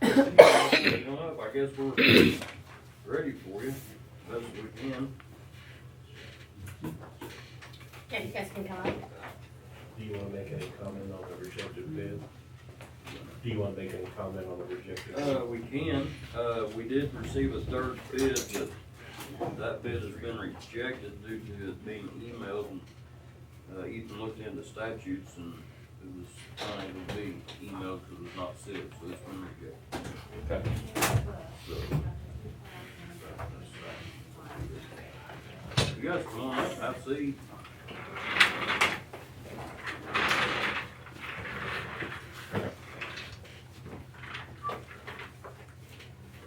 Coming up, I guess we're ready for you, best we can. Yeah, you guys can come up. Do you wanna make any comment on the rejected bid? Do you wanna make any comment on the rejected bid? We can, we did receive a third bid, but that bid has been rejected due to it being emailed, and, Ethan looked into statutes and it was unable to be emailed because it was not sealed, so it's been rejected. Okay. So, you guys come on up, have a seat.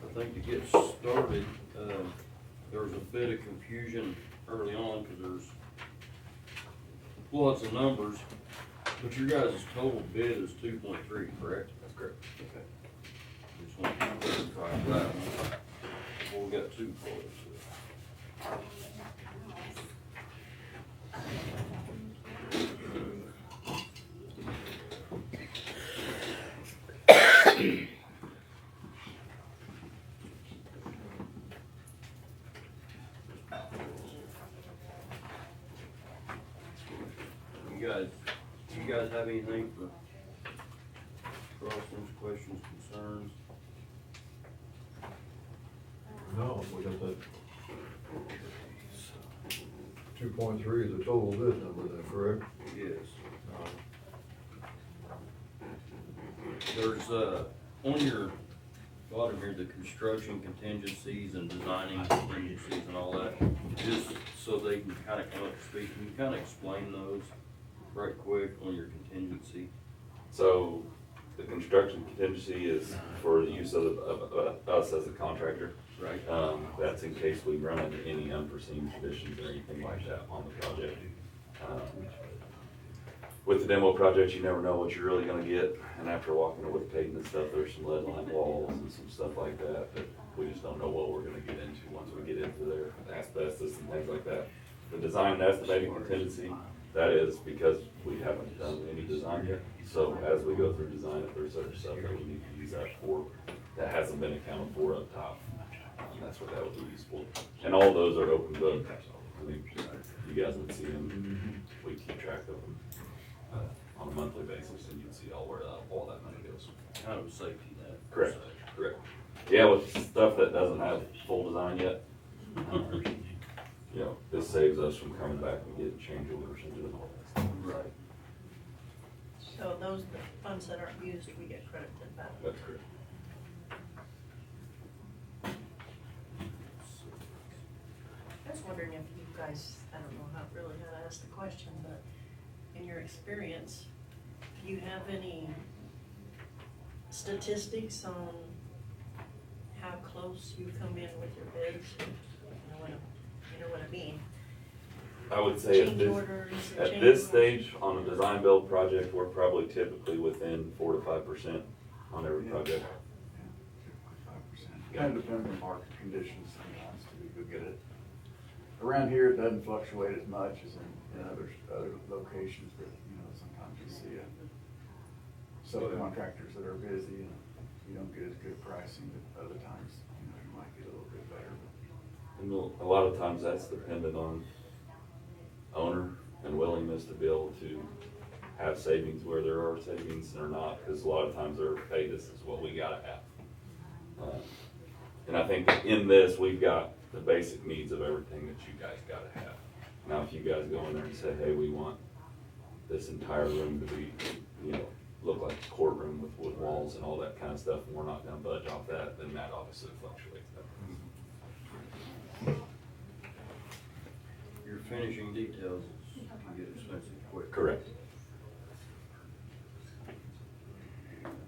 I think to get started, there was a bit of confusion early on because there's lots of numbers, but your guys' total bid is 2.3, correct? That's correct. Okay. Just want to clarify that one. Well, we got two for us. You guys have anything for crossings, questions, concerns? No, we got that 2.3 is the total bid number, is that correct? Yes. There's, on your bottom here, the construction contingencies and designing contingencies and all that, just so they can kind of come up to speed, can you kind of explain those right quick on your contingency? So the construction contingency is for the use of us as a contractor. Right. That's in case we run into any unforeseen conditions or anything like that on the project. With the demo project, you never know what you're really gonna get, and after walking over the pavement and stuff, there's some lead line walls and some stuff like that, but we just don't know what we're gonna get into once we get into their asbestos and things like that. The design and estimating contingency, that is because we haven't done any design yet. So as we go through design, if there's other stuff that we need to use that for, that hasn't been accounted for up top, that's what that would be useful. And all those are open book. I mean, you guys would see them, we keep track of them on a monthly basis, and you'd see all where all that money goes. Kind of a safety net. Correct, correct. Yeah, with stuff that doesn't have full design yet, you know, this saves us from coming back and getting change orders and doing all that stuff. Right. So those, the funds that aren't used, we get credited back. That's correct. I was wondering if you guys, I don't know really how to ask the question, but in your experience, do you have any statistics on how close you come in with your bids? You know what I mean? I would say Change orders and at change this orders. stage, on a design build project, we're probably typically within 4 to 5% on every project. 5%. Kind of depends on market conditions sometimes to be good at it. Around here, it doesn't fluctuate as much as in other locations, but, you know, sometimes you see subcontractors that are busy and you don't get as good pricing, but other times, you know, you might get a little bit better. And a lot of times that's dependent on owner and willingness to be able to have savings where there are savings or not, because a lot of times they're, hey, this is what we gotta have. And I think that in this, we've got the basic needs of everything that you guys gotta have. Now, if you guys go in there and say, hey, we want this entire room to be, you know, look like a courtroom with wood walls and all that kind of stuff, and we're not gonna budge off that, then that obviously fluctuates. Your finishing details can get expensive quick. Correct.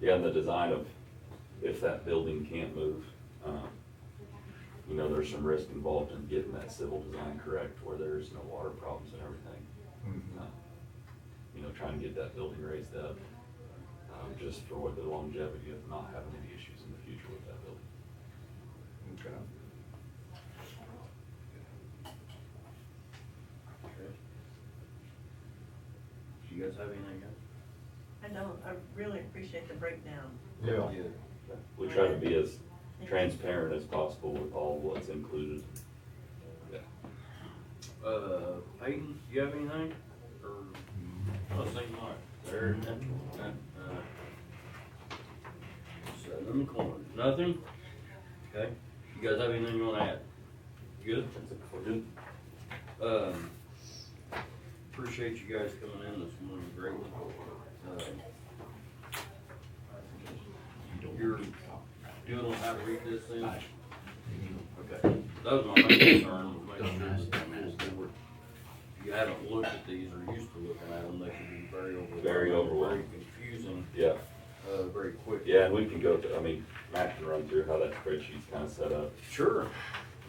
Yeah, and the design of, if that building can't move, you know, there's some risk involved in getting that civil design correct where there's no water problems and everything. You know, trying to get that building raised up, just for what the longevity of not having any issues in the future with that building. Okay. Okay. Do you guys have anything else? I don't, I really appreciate the breakdown. Yeah. Yeah. We try to be as transparent as possible with all what's included. Yeah. Peyton, you have anything? Or, oh, same line, there, seven in the corner, nothing? Okay, you guys have anything you wanna add? Good? We're good. Appreciate you guys coming in this morning, greatly. You're good on how to read this thing? Okay, that was my main concern, was making sure that the board, if you haven't looked at these or used to looking at them, they can be very overwhelming. Very overwhelming. Very confusing, Yeah, very quick. yeah, and we can go to, I mean, Matt can run through how that spreadsheet's kind of set up. Sure.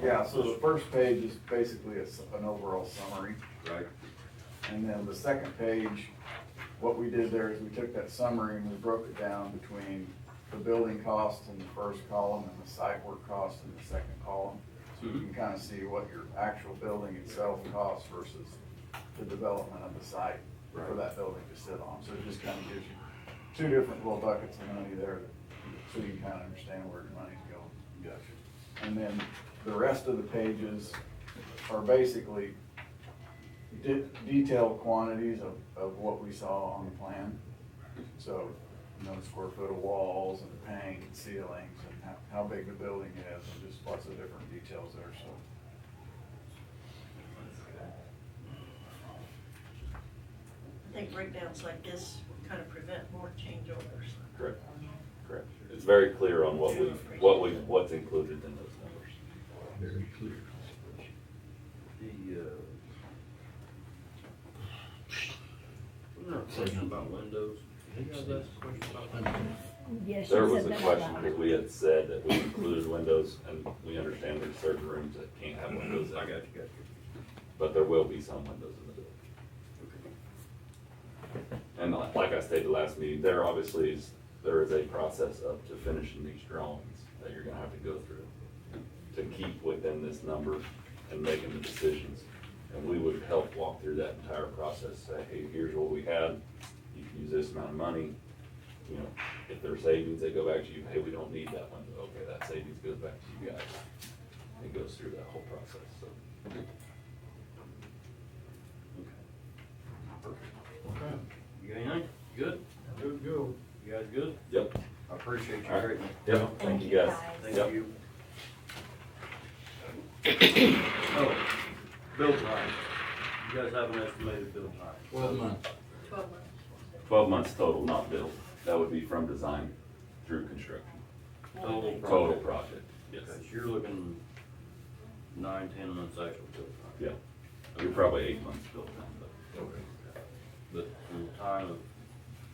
Yeah, so the first page is basically an overall summary. Right. And then the second page, what we did there is we took that summary and we broke it down between the building costs in the first column and the site work costs in the second column. So you can kind of see what your actual building itself costs versus the development of the site for that building to sit on. So it just kind of gives you two different little buckets of money there, so you can kind of understand where your money's going. Gotcha. And then the rest of the pages are basically detailed quantities of what we saw on the plan. So, you know, square foot of walls and paint and ceilings and how big the building is, and just lots of different details there, so. I think breakdowns like this kind of prevent more changeovers. Correct, correct. It's very clear on what's included in those numbers. Very clear. Wasn't there a question about windows? Did you guys ask a question about windows? Yes, There you was said a that question, out because loud. we had said that we included windows, and we understand there's certain rooms that can't have windows in. I got you. But there will be some windows in the building. And like I stated last meeting, there is a process up to finishing these drawings that you're gonna have to go through to keep within this number and making the decisions. And we would help walk through that entire process, say, hey, here's what we had, you can use this amount of money. You know, if there's savings, they go back to you, hey, we don't need that window, okay, that savings goes back to you guys. It goes through that whole process, so. Okay. You got anything? Good? Good go. You guys good? Yep. I appreciate you All right. greatly. Yep, thank you guys. Thank Yep. you. Oh, build time. You guys have an estimated build time? 12 months. 12 months. 12 months total, not build. That would be from design through construction. Total project? Total project, yes. Okay, so you're looking 9-10 months actual build time? Yeah. You're probably 8 months build time, but Okay. But from the time of,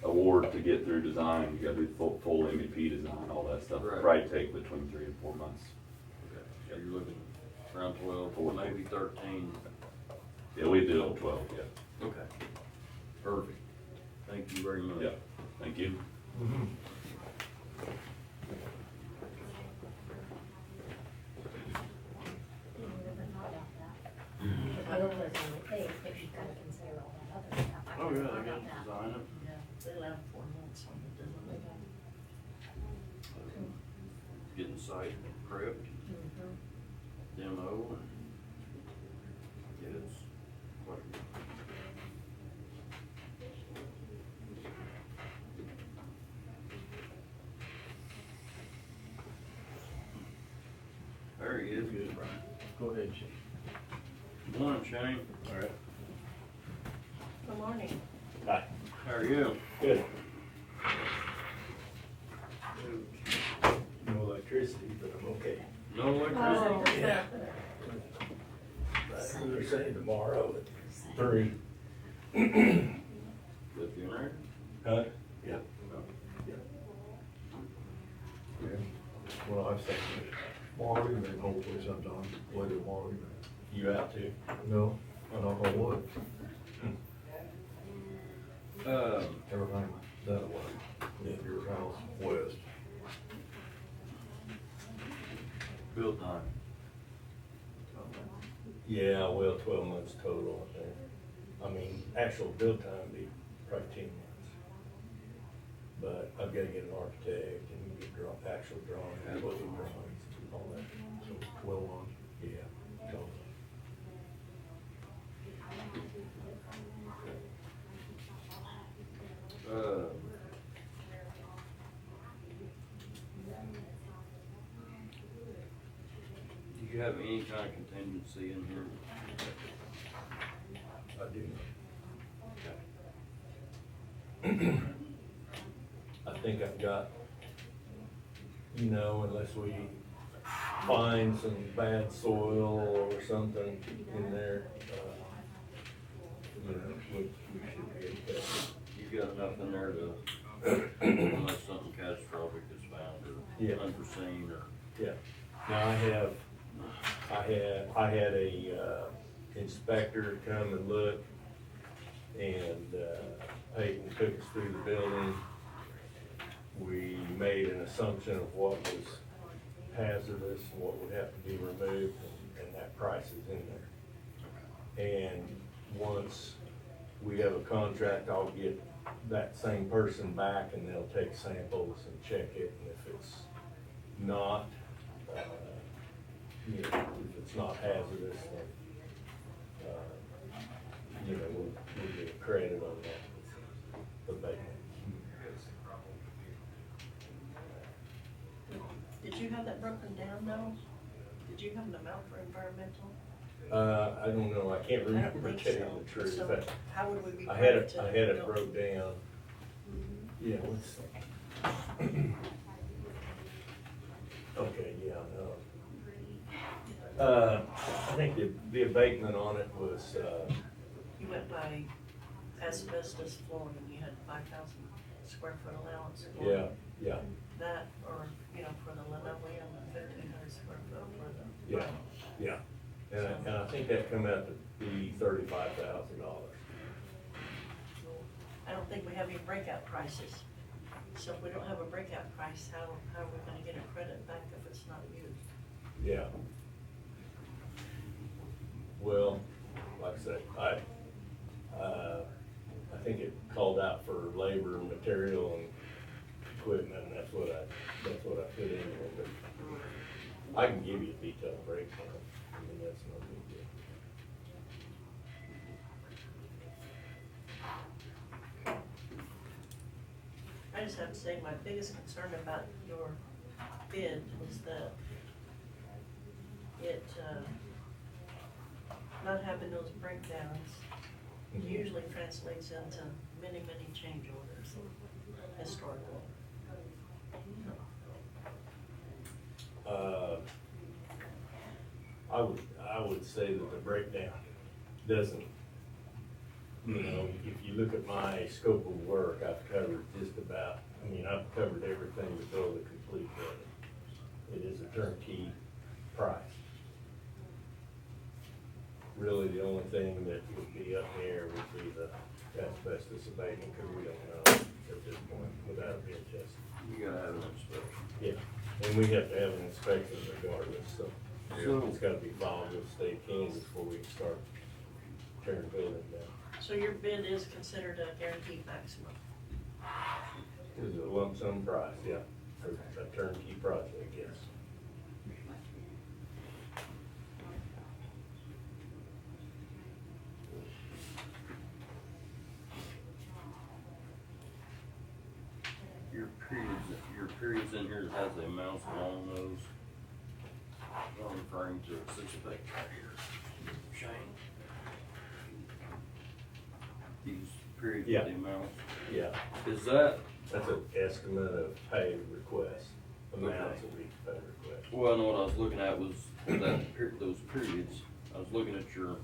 award to get through design, you gotta do full MEP design, all that stuff. Right. Probably take between 3 and 4 months. okay, so you're looking around 12, or maybe 13. Yeah, we do it 12, yeah. Okay. Perfect. Thank you very much. Yeah, thank you. I don't know if it's on the page, but you gotta consider all that other stuff. I Oh, forgot yeah, they got about that. design it. Yeah, they allow 4 months on it, doesn't it? Getting site prepped, demo, and yeah, it's quite a bit. There he is. Good, Brian. Go ahead, Shane. Good morning, Shane. All right. Good morning. Hi. How are you? Good. No electricity, but I'm okay. No electricity? Yeah. They're saying tomorrow at 3. The generator? Huh? Yeah. Yeah. Well, I think tomorrow evening, hopefully sometime later tomorrow evening. You out too? No, I don't know what. Everything that way, in your house west. Build time. Yeah, well, 12 months total, I think. I mean, actual build time would be probably 10 months. But I've gotta get an architect and get actual drawing, booking drawings, all that. So well on. Yeah. So, Uh, do you have any kind of contingency in here? I do. I think I've got, unless we find some bad soil or something in there, we should be okay. You got enough in there to, unless something catastrophic is found Yeah. or unforeseen or? Yeah. Now I had a inspector come and look, and Peyton took us through the building. We made an assumption of what was hazardous and what would have to be removed, and that price is in there. And once we have a contract, I'll get that same person back, and they'll take samples and check it, and if it's not, if it's not hazardous, then, we'll get credit on that abatement. Did you have that broken down though? Did you have an amount for environmental? I don't know, I can't I don't remember, think tell you so. the truth, So but how would we be? I had paid it, I had it know? broke down. Mhm. Yeah, let's see. Okay, yeah, I think the abatement on it was, You went by asbestos flooring and you had 5,000 square foot allowance. for yeah, That, or, for the linoleum, 1,500 square foot for the. yeah. And I think that come out to be $35,000. I don't think we have any breakout prices. So if we don't have a breakout price, how are we gonna get a credit back if it's not used? Yeah. Well, like I said, I think it called out for labor and material and equipment, and that's what I put in there, but I can give you a detailed breakdown. I mean, that's no big deal. I just have to say, my biggest concern about your bid is that it, not having those breakdowns usually translates into many, many change orders historically. I would say that the breakdown doesn't, if you look at my scope of work, I've covered just about, I've covered everything to build a complete building. It is a turnkey price. Really, the only thing that would be up there would be the asbestos abatement, because we don't know at this point without a bid test. You gotta have an inspection. Yeah, and we have to have an inspection regardless, so it's gotta be filed with the state of Kansas before we can start tearing the building down. So your bid is considered a guaranteed maximum? It's a lump sum price, yeah, for a turnkey project, yes. Your periods in here that has the amounts along those. I'm referring to six page right here. Shane. These periods Yeah. with the amounts. Yeah, Is that, that's an estimate of pay requests, amounts of each pay request. well, no, what I was looking at was that, those periods, I was looking at your,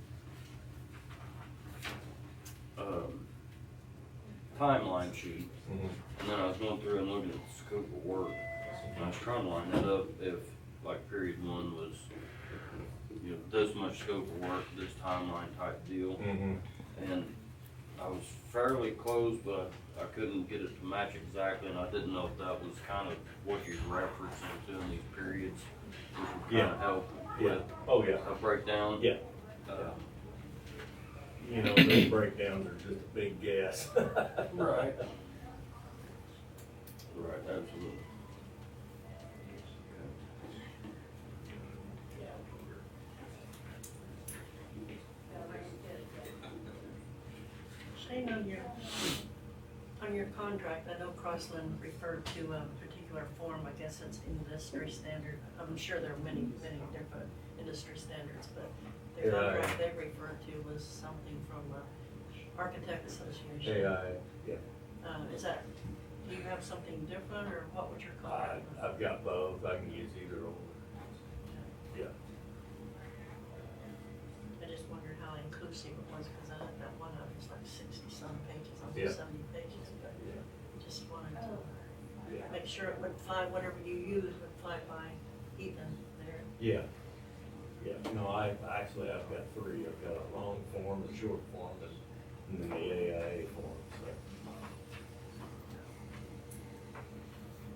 timeline sheet, and then I was going through and looking at the scope of work. And I was trying to line that up if, like, period one was, this much scope of work, this timeline type deal. And I was fairly close, but I couldn't get it to match exactly, and I didn't know if that was kind of what you're referencing to in these periods, which would kind of help Yeah, with oh, yeah, a breakdown. yeah. Those breakdowns are just a big guess. Right. Right, absolutely. Shane, on your contract, I know Crossland referred to a particular form, I guess it's industry standard. I'm sure there are many, many different industry standards, but the Yeah. contract they referred to was something from the Architect Association. AI, yeah. Is that, do you have something different, or what would your contract? I've got both, I can use either or. Yeah. I just wondered how inclusive it was, because I had that one, it was like 60-some pages, Yeah. almost 70 pages, but just wanted to Yeah. make sure it would fly, whatever you use would fly by Ethan there. Yeah. Yeah, no, I've got three, I've got a long form, a short form, and then the AIA form, so.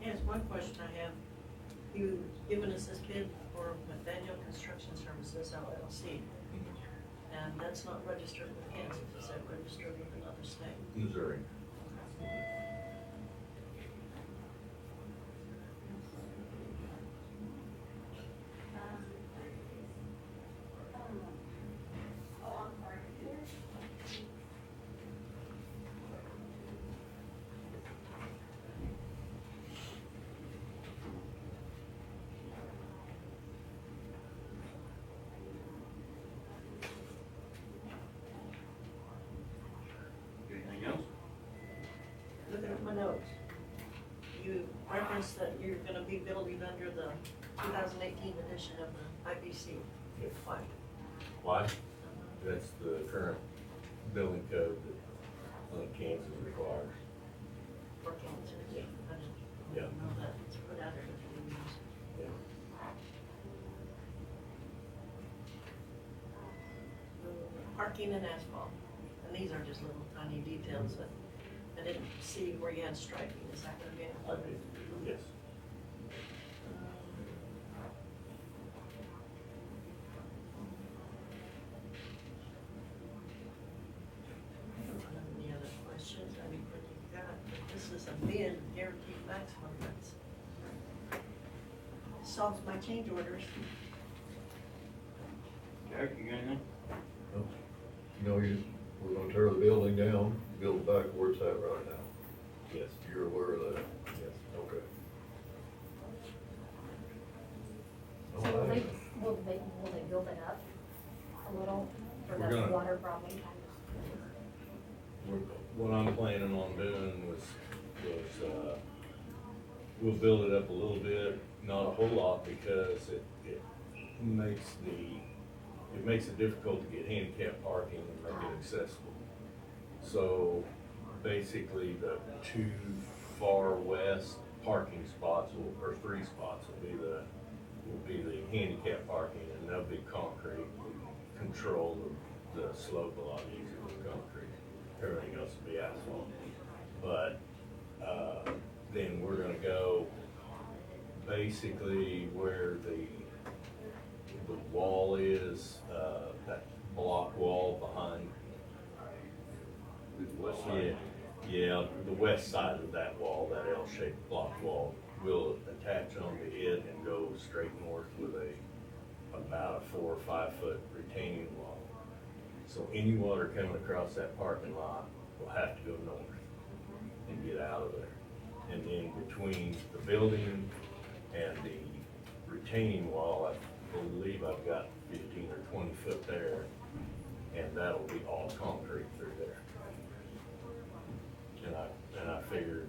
Yes, one question I have, you given us this bid for McDaniel Construction Services LLC, and that's not registered with Kansas, is that registered with another state? Missouri. Anything else? Looking at my notes, you referenced that you're gonna be building under the 2018 edition of the IBC. Yes. Why? Why? That's the current building code that Kansas requires. For Kansas? Yeah. I didn't Yeah. know that, it's put out there that you use. Yeah. Parking and asphalt, and these are just little tiny details that I didn't see where you had striping, is that gonna be? I did, yes. Any other questions, I mean, what you got, but this is a bid, guaranteed maximum, that's solves my change orders. Jack, you got anything? You know, we're gonna tear the building down, build it back where it's at right now. Yes. You're aware of that? Yes. Okay. So will they build it up a little for We're the gonna- water problem? What I'm planning on doing was, we'll build it up a little bit, not a whole lot, because it makes it difficult to get handicap parking and make it accessible. So basically, the two far west parking spots or three spots will be the handicap parking, and they'll be concrete. Control the slope a lot easier with concrete. Everything else will be asphalt. But, then we're gonna go basically where the wall is, that block wall behind. West side? Yeah, the west side of that wall, that L-shaped block wall, will attach onto it and go straight north with about a 4 or 5 foot retaining wall. So any water coming across that parking lot will have to go north and get out of there. And then between the building and the retaining wall, I believe I've got 15 or 20 foot there, and that'll be all concrete through there. And I figured,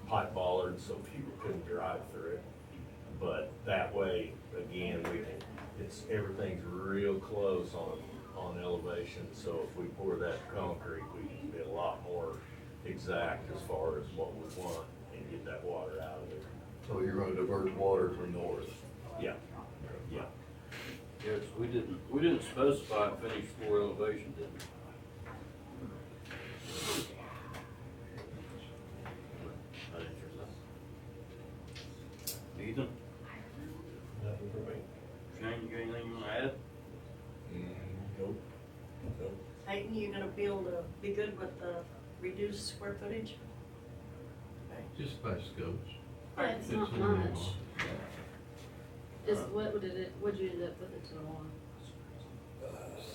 pipe bollards so people couldn't drive through it. But that way, again, everything's real close on elevation, so if we pour that concrete, we can be a lot more exact as far as what we want and get that water out of there. So you're gonna divert water to north? Yeah, yeah. Yes, we didn't specify finished floor elevation, did we? Ethan, Nothing for me. Shane, you got anything you wanna add? Nope. Nope. Peyton, you gonna be able to be good with the reduced square footage? Okay. Just by scopes. Yeah, it's It's not only much. one. Just, what'd you end up with it to one?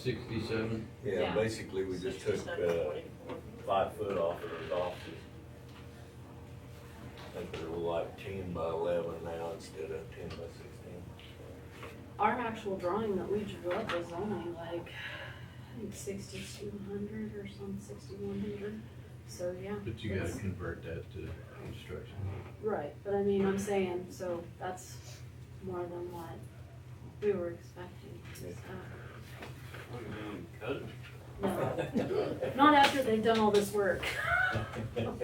67? Yeah, Yeah. basically, we just took, 67.24. 5 foot off of those offices. I think they're like 10 by 11 now instead of 10 by 16. Our actual drawing that we drew up was only like, I think 6,200 or some 6,100. So, yeah. But you gotta it's- convert that to construction. Right, but I mean, I'm saying, so that's more than what we were expecting. Yeah. What, you mean, cut it? No, not after they've done all this work. No,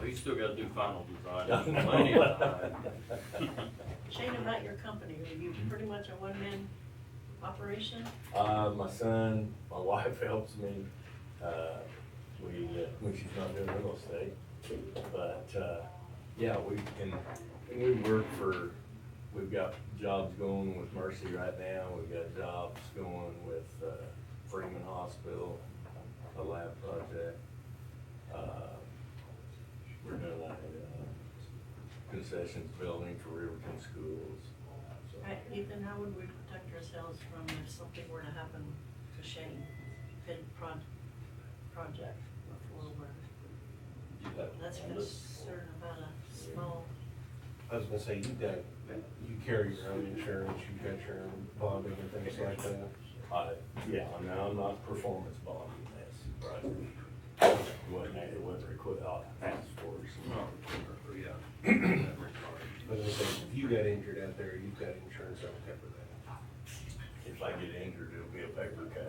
he's still gotta do final design. There's plenty of time. Shane, about your company, are you pretty much a one-man operation? My son, my wife helps me, when she's not doing real estate. But, yeah, we work for, we've got jobs going with Mercy right now, we've got jobs going with, Freeman Hospital, a lab project. We're doing a concessions building for Riverton schools. So, Right, Ethan, how would we protect ourselves from if something were to happen to Shane, big project before we're, that's concerned about a small, I was gonna say, you carry your own insurance, you've got your own bonding and things like that. Yeah, I mean, I'm not performance bonding this, right? It wasn't required, task force. No, yeah. But I was gonna say, if you got injured out there, you've got insurance that'll cover that. If I get injured, it'll be a paper cut.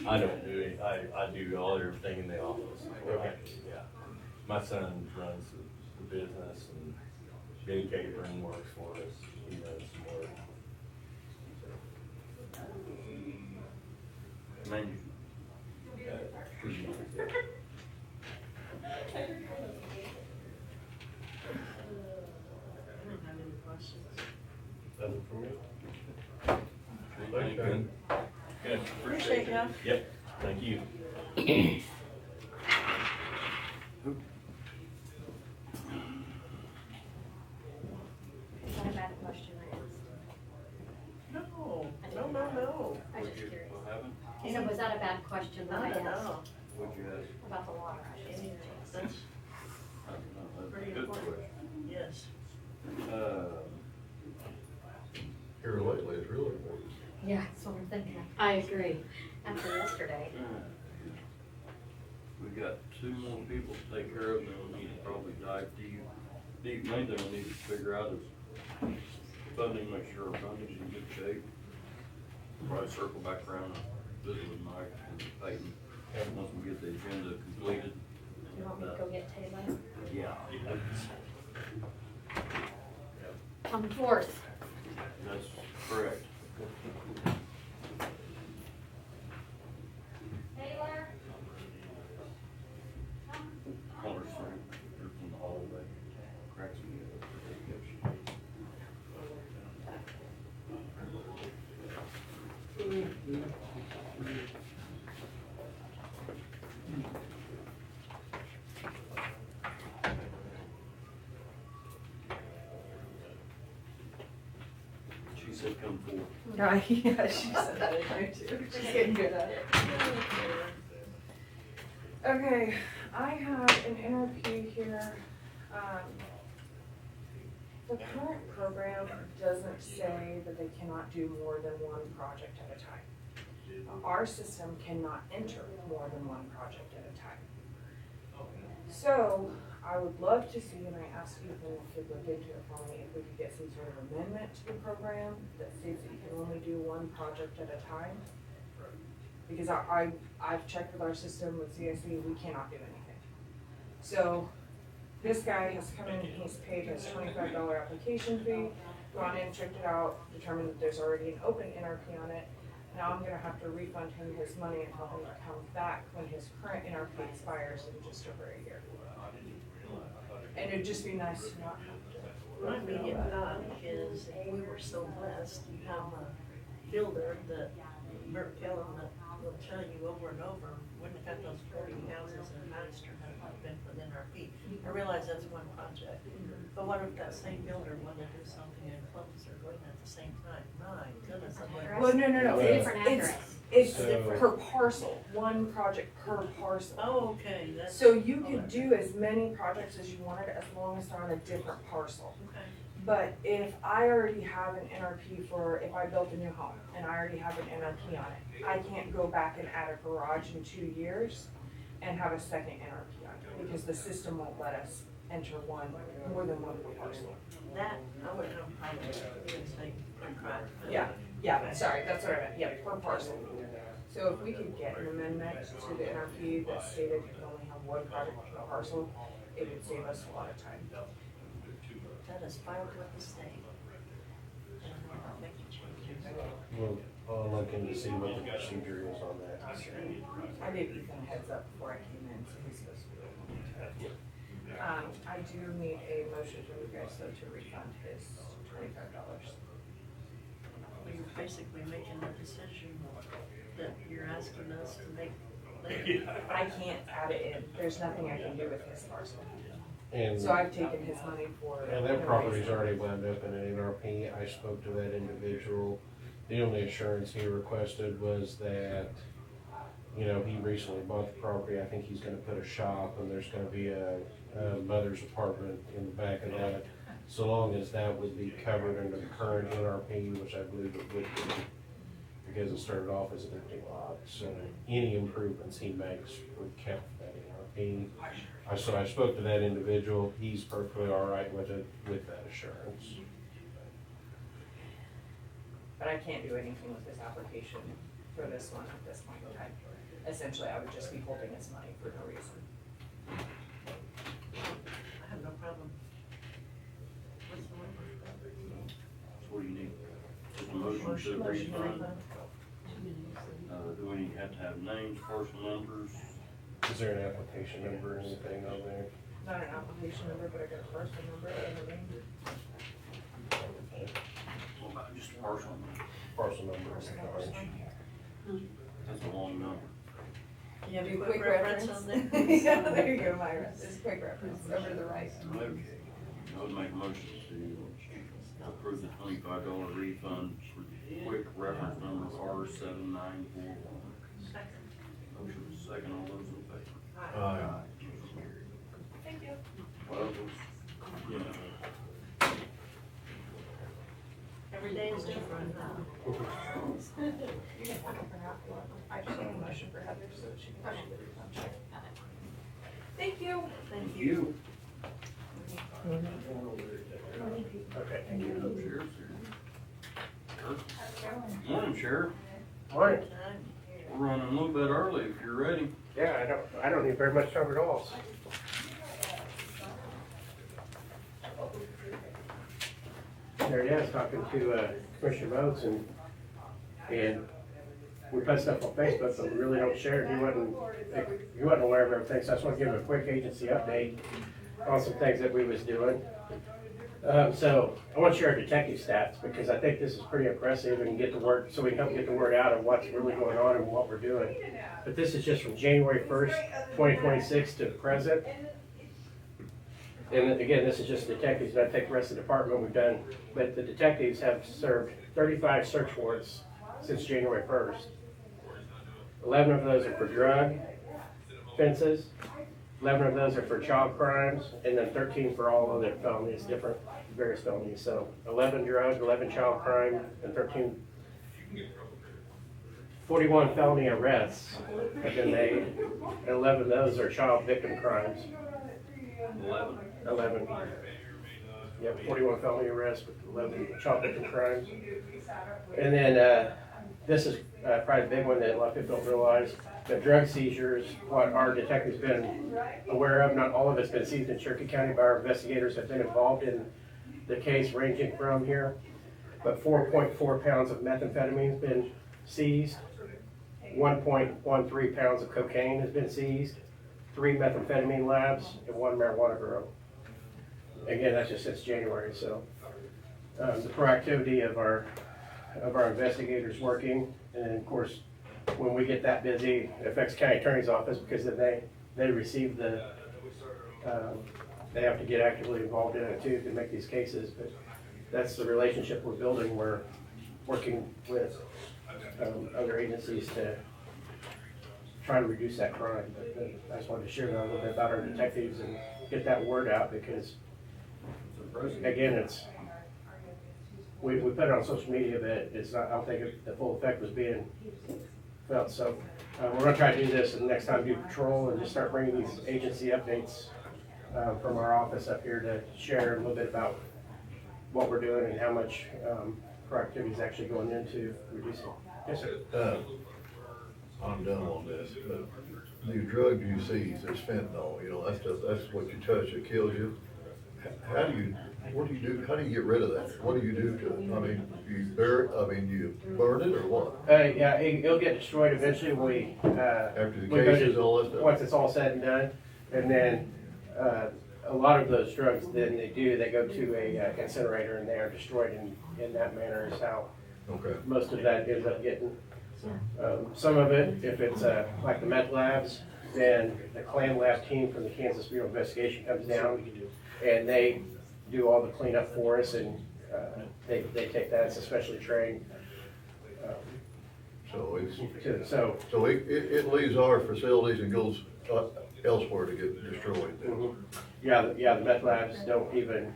I don't do it, I do everything in the office. Okay. Yeah. My son runs the business and Jay Capron works for us, he does some work. Man, I don't have any questions. Nothing from me? Good. Good. Appreciate you. Yep, thank you. Is that a bad question I asked? No, I was just curious. what happened? I said, was that a bad question that I asked No. What'd you ask? about the water? I was just curious. That's I don't know, that's a pretty good important. question. Yes. Here lately, it's really important. Yeah, that's what I'm thinking I agree. after yesterday. We got 2 more people to take care of, and then we need to probably dive deep. The main thing we need to figure out is funding, make sure our funding's in good shape. Probably circle back around and visit with Mike and Peyton, once we get the agenda completed. You want me to go get Taylor? Yeah. Come forth. That's correct. Taylor? Colors from the hallway, cracks in the She said come forward. Right, yeah, she said that in here too. She's getting good at it. Okay, I have an NRP here. The current program doesn't say that they cannot do more than one project at a time. Our system cannot enter more than one project at a time. So I would love to see, and I asked Ethan if he could look into it for me, if we could get some sort of amendment to the program that states that you can only do one project at a time. Because I've checked with our system with CSE, we cannot do anything. So this guy has come in, he's paid his $25 application fee, gone in, checked it out, determined that there's already an open NRP on it. Now I'm gonna have to refund him his money and tell him to come back when his current NRP expires in just over a year. And it'd just be nice to not have to. My immediate thought is, if we were so blessed, you have a builder that, Bert Kellum, that will tell you over and over, wouldn't have got those 40 houses in Baxter had it not been for the NRP. I realize that's one project, But what if that same builder wanted to do something in Columbus or Gordon at the same time? My goodness, I'm like, Well, no, It's a it's, different address. it's So- per parcel, one project per parcel. oh, okay, that's. So you could do as many projects as you wanted as long as they're on a different parcel. Okay. But if I already have an NRP for, if I built a new home and I already have an NRP on it, I can't go back and add a garage in 2 years and have a second NRP on it because the system won't let us enter more than one per parcel. That, I wouldn't have a problem with it, you would say, right. Yeah, sorry, that's what I meant, yeah, per parcel. So if we could get an amendment to the NRP that stated you can only have one project per parcel, it would save us a lot of time. That is filed with the state. And we're not making changes. Well, I'll look in to see what the procedure is on that. I gave Ethan a heads up before I came in, so he's supposed to be able to. I do need a motion from you guys though to refund his $25. You're basically making a decision that you're asking us to make later. I can't add it in, there's nothing I can do with his parcel. And, So I've taken his money for. and that property's already wound up in an NRP. I spoke to that individual. The only assurance he requested was that, you know, he recently bought the property. I think he's gonna put a shop and there's gonna be a mother's apartment in the back of that. So long as that would be covered under the current NRP, which I believe it would be, because it started off as an empty lot. So any improvements he makes would count for that NRP. So I spoke to that individual. He's perfectly all right with it, with that assurance. But I can't do anything with this application for this one at this point in time. Essentially, I would just be holding his money for no reason. I have no problem. What's the number? So what do you need? Just a motion to refund? Do we have to have names, parcel numbers? Is there an application number or anything on there? Not an application number, but I got a parcel number and a name. What about just a parcel number? Parcel number. That's a long number. You have a Do quick reference on there? Yeah, there you go, Myra, just quick reference, over to the right. Okay, I would make a motion to approve the $25 refund for quick reference number R7941. Second. Motion is second, all those in favor? Aye. Thank you. Well, you know, Every day is different now. You can have it for now if you want. I just need a motion for Heather so that she can issue the refund check. Thank you. Thank you. Okay. Sheriff's here. Morning, Sheriff. Morning. We're running a little bit early if you're ready. Yeah, I don't need very much time at all. There he is, talking to Commissioner Moats, and we put stuff on Facebook, but we really don't share it. He wasn't aware of everything, so I just want to give him a quick agency update on some things that we was doing. So I want to share our detective stats because I think this is pretty impressive and get the word, so we can help get the word out of what's really going on and what we're doing. But this is just from January 1st, 2026 to the present. And again, this is just detectives, and I think the rest of the department we've done, but the detectives have served 35 search warrants since January 1st. 11 of those are for drug offenses, 11 of those are for child crimes, and then 13 for all other felonies, different, various felonies. So 11 drug, 11 child crime, and 41 felony arrests have been made, and 11 of those are child victim crimes. 11. Yep, 41 felony arrests with 11 child victim crimes. And then this is probably a big one that a lot of people don't realize. The drug seizures, what our detectives been aware of, not all of it's been seized in Cherokee County, but our investigators have been involved in the case ranging from here. But 4.4 pounds of methamphetamine has been seized. 1.13 pounds of cocaine has been seized. 3 methamphetamine labs and 1 marijuana grow. Again, that's just since January, so the proactivity of our investigators working, and then of course, when we get that busy, it affects county attorney's office because then they receive the they have to get actively involved in it too to make these cases, but that's the relationship we're building. We're working with other agencies to try to reduce that crime. But I just wanted to share that a little bit about our detectives and get that word out because, again, we put it on social media, but it's not, I don't think the full effect was being felt. So we're gonna try to do this and next time do patrol and just start bringing these agency updates from our office up here to share a little bit about what we're doing and how much proactivity is actually going into reducing. Yes, sir. I'm done on this, but the drug you seize is fentanyl, you know, that's what you touch, it kills you. How do you, what do you do, how do you get rid of that? What do you do to it? I mean, you bury, you burn it or what? Yeah, it'll get destroyed eventually when we, After the we go cases, to- all that stuff? once it's all said and done. And then, a lot of those drugs, then they go to a incinerator and they are destroyed in that manner is how Okay. most of that ends up getting. Some of it, if it's like the meth labs, then the clan lab team from the Kansas Bureau of Investigation comes down and they do all the cleanup for us and they take that, it's especially trained. So it's, So, so it leaves our facilities and goes elsewhere to get destroyed then? yeah, the meth labs don't even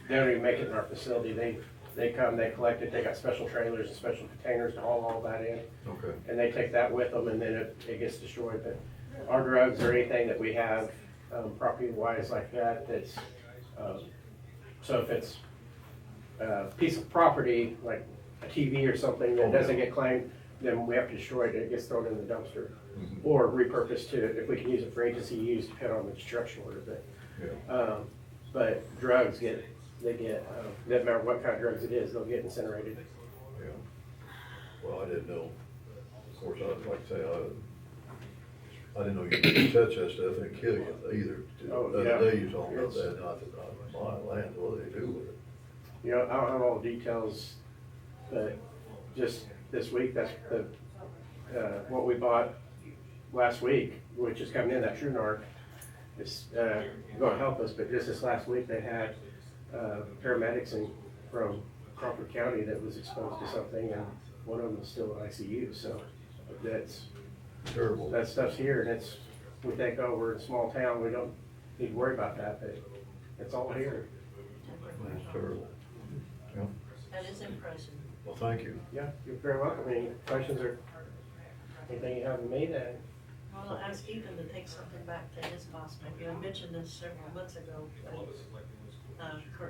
make it in our facility. They come, they collect it, they got special trailers and special containers to haul all that in. Okay. And they take that with them and then it gets destroyed. But our drugs or anything that we have, property-wise like that, that's, so if it's a piece of property, like a TV or something that doesn't get claimed, then we have to destroy it, it gets thrown in the dumpster. Or repurposed to, if we can use it for agency use, depending on the construction order, but. Yeah. But drugs doesn't matter what kind of drugs it is, they'll get incinerated. Yeah. Well, I didn't know, of course, I'd like to say, I didn't know you could touch that stuff and kill you either. Oh, The yeah. other day you told me about that, and I thought, my land, what do they do with it? You know, I don't have all the details, but just this week, that's what we bought last week, which is coming in, that True Narc, is gonna help us, but just this last week, they had paramedics from Crawford County that was exposed to something, and one of them is still in ICU, so that's Terrible. that stuff's here, and we think, oh, we're in a small town, we don't need to worry about that, but it's all here. That's terrible. Yeah. That is impressive. Well, thank you. Yeah, you're very welcome. Any questions or anything you have in me then? Well, I'll ask Ethan to take something back to his boss. Maybe I mentioned this several months ago, but,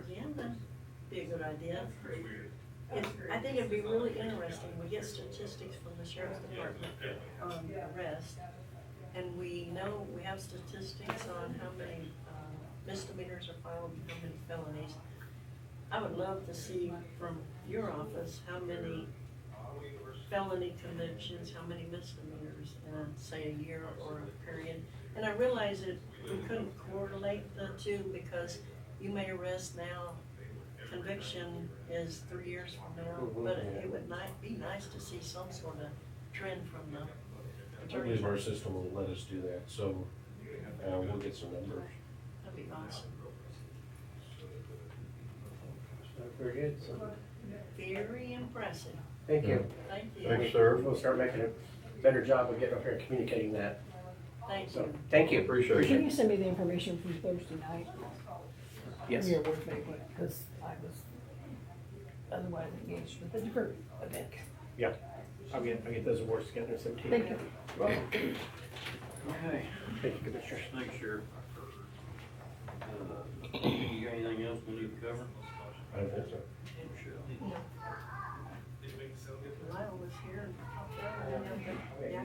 yeah, that'd be a good idea. I think it'd be really interesting. We get statistics from the sheriff's department on arrest. And we know, we have statistics on how many misdemeanors are filed and how many felonies. I would love to see from your office how many felony convictions, how many misdemeanors in, say, a year or a period. And I realize that we couldn't correlate the two because you may arrest now, conviction is 3 years from now, but it would be nice to see some sort of trend from the I attorney. believe our system will let us do that, so we'll get some numbers. That'd be awesome. Very good. So, Very impressive. thank you. Thank you. Thanks, sir. We'll start making a better job of getting up here and communicating that. Thank So, you. thank you. Appreciate Can it. you send me the information from Thursday night? Yes. Your work banquet, because I was otherwise engaged with a different event. Yeah. I'll get those awards together and send to you. Thank you. Okay, Thank you, Commissioner. thanks, Sheriff. You got anything else we need to cover? I don't think so. Michelle? Lyle was here. Yeah.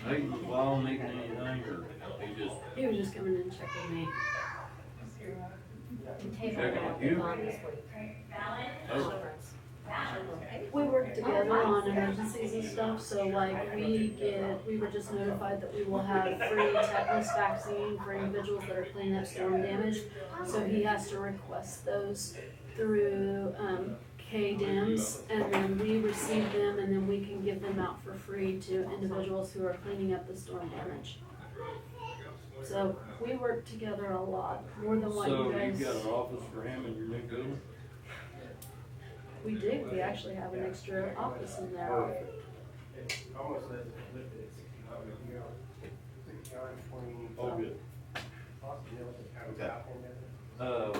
Hey, was Lyle needing anything, or he just, He was just coming in and checking me. And table Checking that with you? on this week. oh, We work together on emergencies and stuff, so like we were just notified that we will have free tetanus vaccine for individuals that are cleaning up storm damage. So he has to request those through KDEMS, and then we receive them, and then we can give them out for free to individuals who are cleaning up the storm damage. So we work together a lot, more than what you So guys. you've got an office for him in your new building? We do, we actually have an extra office in there. Almost as if it's, Oh, good. Okay.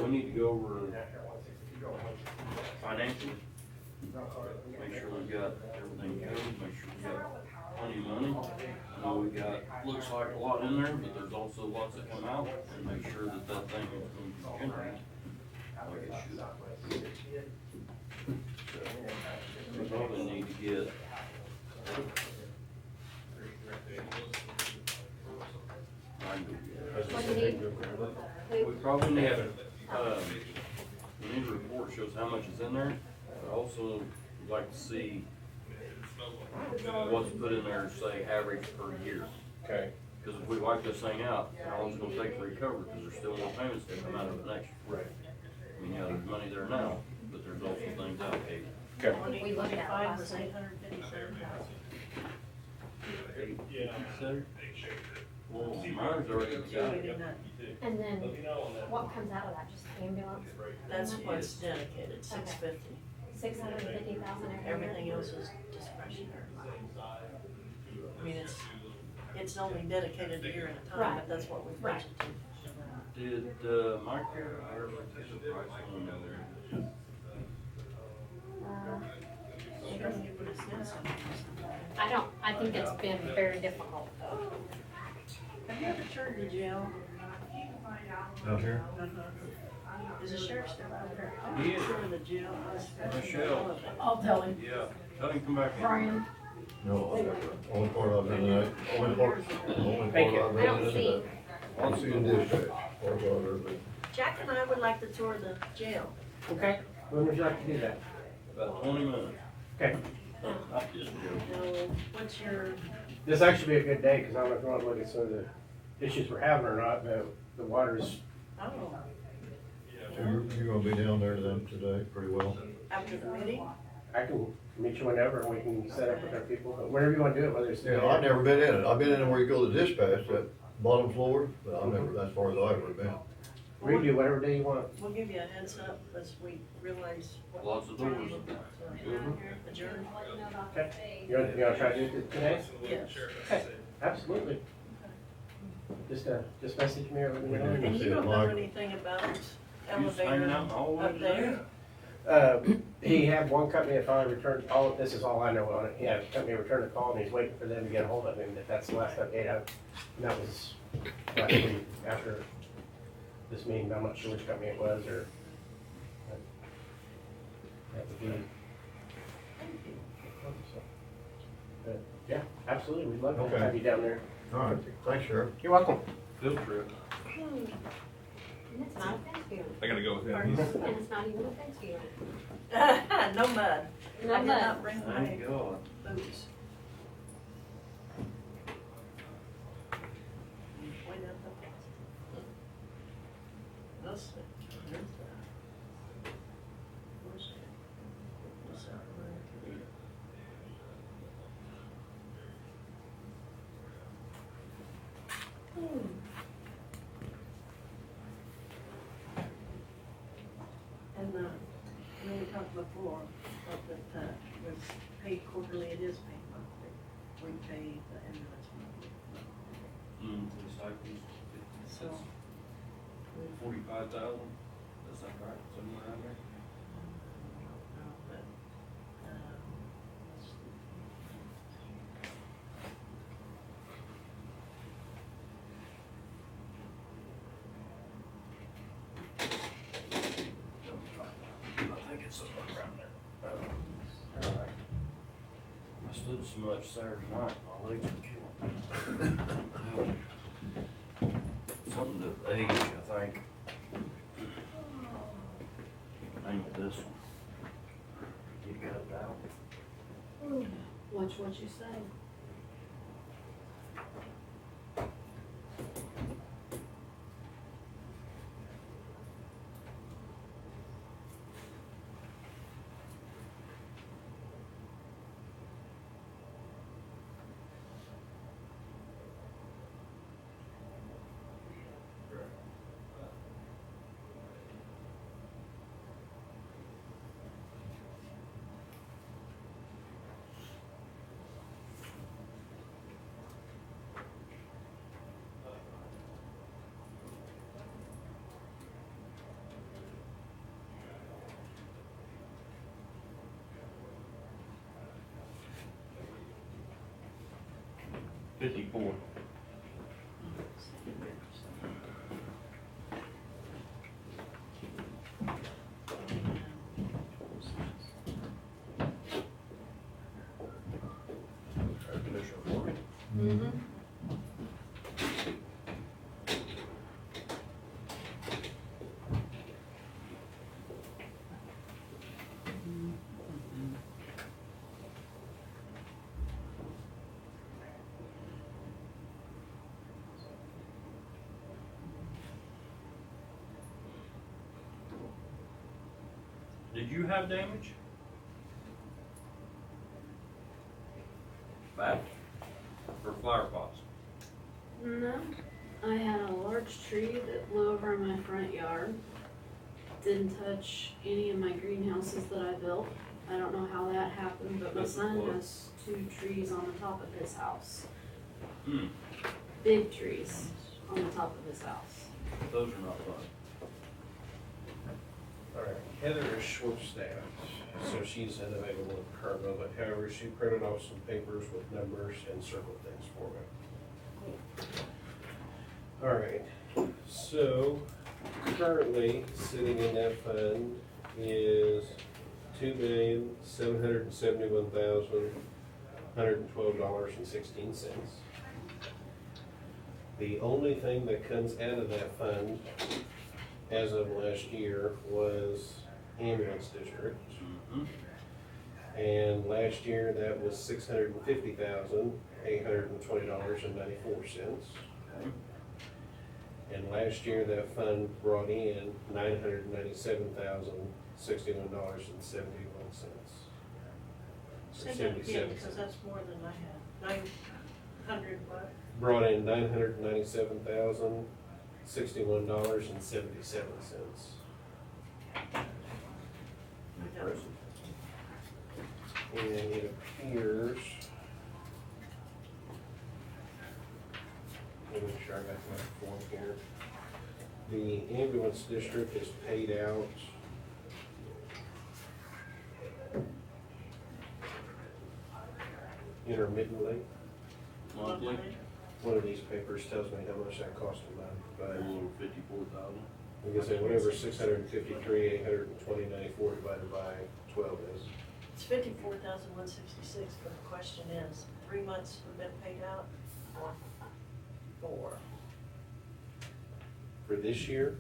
We need to go over financials. Make sure we've got everything covered, make sure we've got plenty of money. I know we've got, looks like a lot in there, but there's also lots that come out, and make sure that that thing is going to generate like it should. So, we probably need to get What do you need? we probably need, we need a report shows how much is in there, but also would like to see what's put in there, say, average per year. Okay. Because if we wipe this thing out, how long is it gonna take to recover, because there's still more payments that come out of it next year. Right. I mean, yeah, there's money there now, but there's also things allocated. Okay. We looked at it 2025 last was night. 857,000. Well, mine's already got, 289. And then what comes out of that, just ambulance? That's what's dedicated, 650. 650,000 every year? Everything else is discretionary. I mean, it's only dedicated a year at a time, Right. but that's what we've Right. budgeted. did, Mike here, I ever get the price on there? She doesn't give us this. I think it's been very difficult. Have you ever toured the jail? Out here? Is the sheriff still out there? He is. Touring the jail. Michelle. I'll tell him. Yeah, tell him come back in. Brian, No, only part I've been tonight, only part I've I been don't in see. tonight. I'll see the dispatch, part I've been. Jack and I would like to tour the jail. Okay. When would you like to do that? About 20 minutes. Okay. I'm just joking. So, what's your, This actually be a good day, because I don't know if you want to look at some of the issues we're having or not, but the water's, oh, So you're gonna be down there then today, pretty well? after the meeting? I can meet you whenever, and we can set up with our people, but whenever you want to do it, whether it's. Yeah, I've never been in it. I've been in where you go to dispatch, that bottom floor, but I've never, as far as I've ever been. We can do whatever day you want. We'll give you a heads up as we realize what. Lots of doors. Adjourn? Okay. You want to try to do it today? Yes. Okay, absolutely. Just message me or let me know. And you don't know anything about You just hanging elevator out in the hallway up today? there? He had one company that finally returned, this is all I know on it, he had a company return a call and he's waiting for them to get a hold of him, that's the last update and that was last week after this meeting, I'm not sure which company it was or. That would be. But, yeah, absolutely, we'd love to Okay. have you down there. All right, thanks, Sheriff. You're welcome. Field trip. And it's not a Thanksgiving. I gotta go with him. And it's not even a Thanksgiving. No mud. No I did mud. not bring my Thank God. boots. Way down the closet. Let's see. Where's that? Where's that? What's that? And, we talked before, that, was paid quarterly, it is paid monthly. We pay the ambulance monthly. The stipends, So, it's 45,000, that's not right, somewhere around there? but, I think it's somewhere around there. I stood so much Saturday night, my legs were killing me. Something to age, I think. Ain't this one. You got that one. Watch what you say. 54. Commissioner Morgan. Mm-hmm. Did you have damage? Bad? Or flower pots? No, I had a large tree that blew over in my front yard. Didn't touch any of my greenhouses that I built. I don't know how that happened, but my That's son close. has 2 trees on the top of his house. Hmm, Big trees on the top of his house. those are not fun. All right, Heather is short-staffed, so she's unavailable at the current moment. However, she printed off some papers with numbers and circled things for me. All right, so currently sitting in that fund is $2,771,112.16. The only thing that comes out of that fund as of last year was ambulance district. Mhm. And last year, that was $650,820.94. And last year, that fund brought in $997,061.71. Say that again, because that's more than I had. 900 what? Brought in $997,061.77. Impressive. And it appears, let me make sure I got my form here. The ambulance district is paid out intermittently. Monthly, One of these papers tells me how much that cost a month, a but little 54,000. I guess whatever 653,820.94 divided by 12 is. It's 54,166, but the question is, 3 months have been paid out or 4? For this year,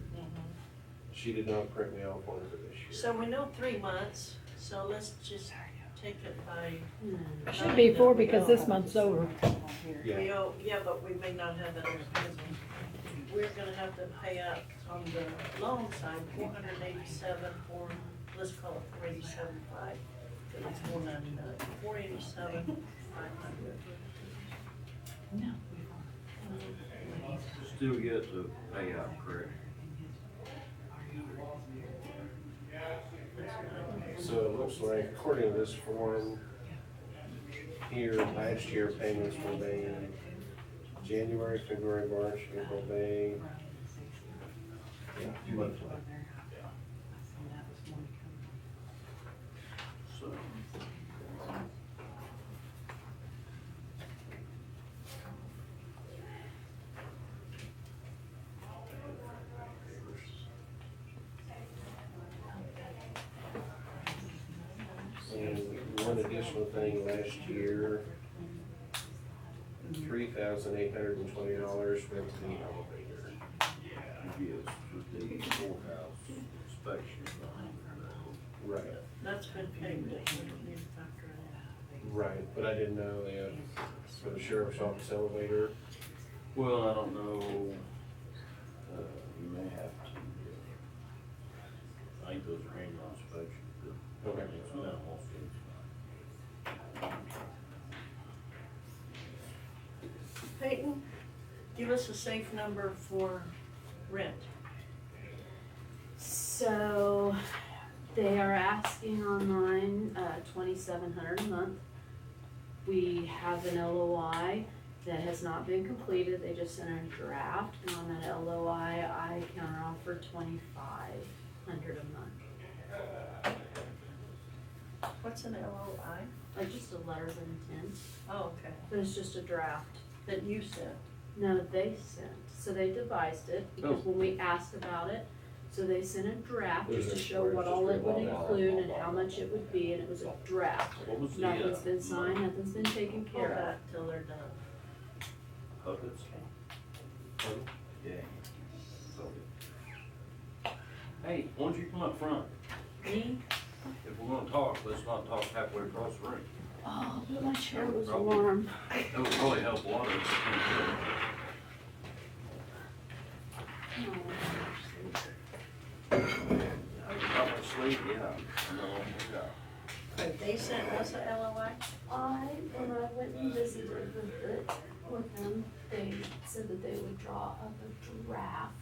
she did not print me off one for this year. So we know 3 months, so let's just take it by. Should be 4 because this month's over. We owe, yeah, but we may not have it on the pencil. We're gonna have to pay out on the loan side, 487, let's call it 487.5, but it's 499, 487,500. Still yet to pay out, correct? So it looks like, according to this form, here, last year payments were made January, February, March, April, May. Monthly. So, And one additional thing, last year, $3,820 went to the elevator. yes, with the courthouse inspection. Right. That's been paid, but we don't need to factor it in. Right, but I didn't know if, for the sheriff's office elevator, Well, I don't know, you may have to, I think those are annual inspections, but Okay. it's minimal, so. Peyton, give us a safe number for rent. So they are asking online, 2,700 a month. We have an LOI that has not been completed. They just sent a draft, and on that LOI, I counteroffered 2,500 a month. What's an LOI? Like just a letter of intent, Oh, okay. but it's just a draft. That you sent. No, they sent, so they devised it, because when we asked about it, so they sent a draft just to show what all it would include and how much it would be, and it was a draft. What was the, Nothing's been signed, nothing's been taken Hold care of. that till they're done. puppets? Yeah. Hey, why don't you come up front? Me? If we're gonna talk, let's not talk halfway across the room. Oh, but my chair was warm. That would really help a lot of us. Probably sleep, yeah. No, yeah. They sent us a LOI? When I went and visited with them, they said that they would draw up a draft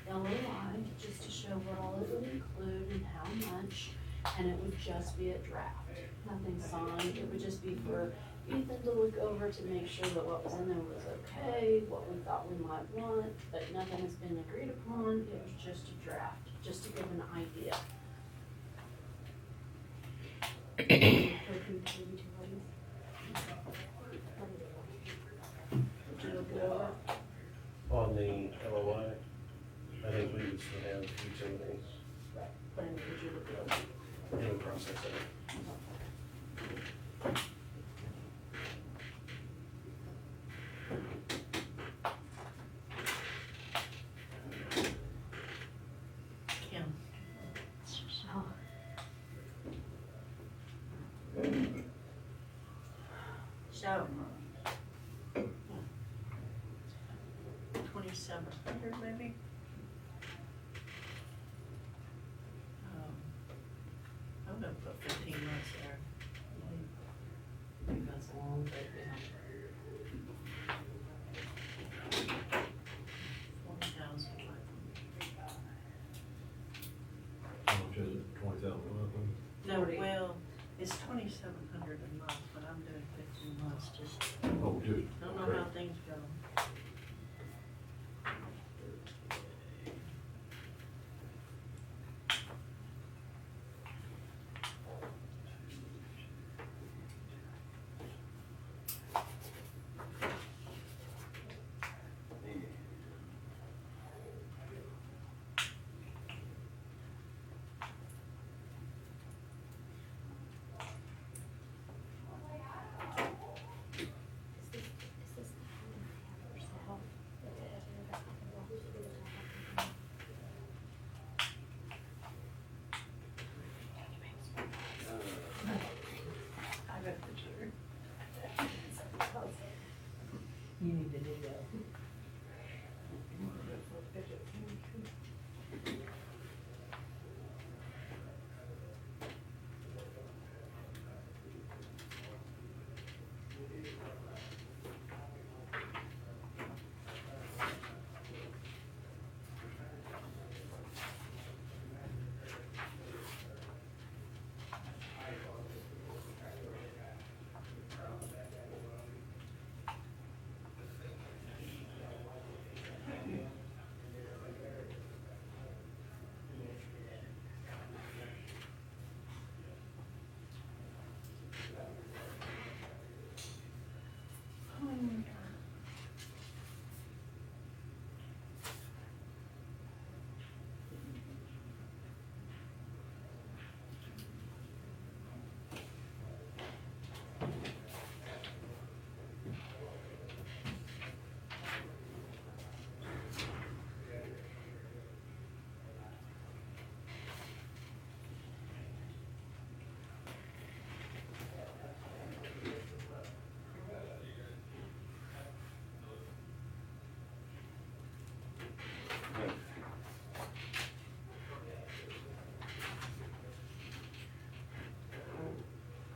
LOI just to show what all it would include and how much, and it would just be a draft, nothing signed. It would just be for Ethan to look over to make sure that what was in there was okay, what we thought we might want, but nothing has been agreed upon. It was just a draft, just to give an idea. Would you look it over? On the LOI, I think we would still have utilities When would you look it over? in the process of it. Kim. So. 2,700 maybe? I'm gonna put 15 months there. I think that's long, but yeah. 40,000. How much is it, 20,000 a month? No, 40. well, it's 2,700 a month, but I'm doing 15 months, just Oh, dude. don't know Okay. how things go. I bet for sure. You need to do that.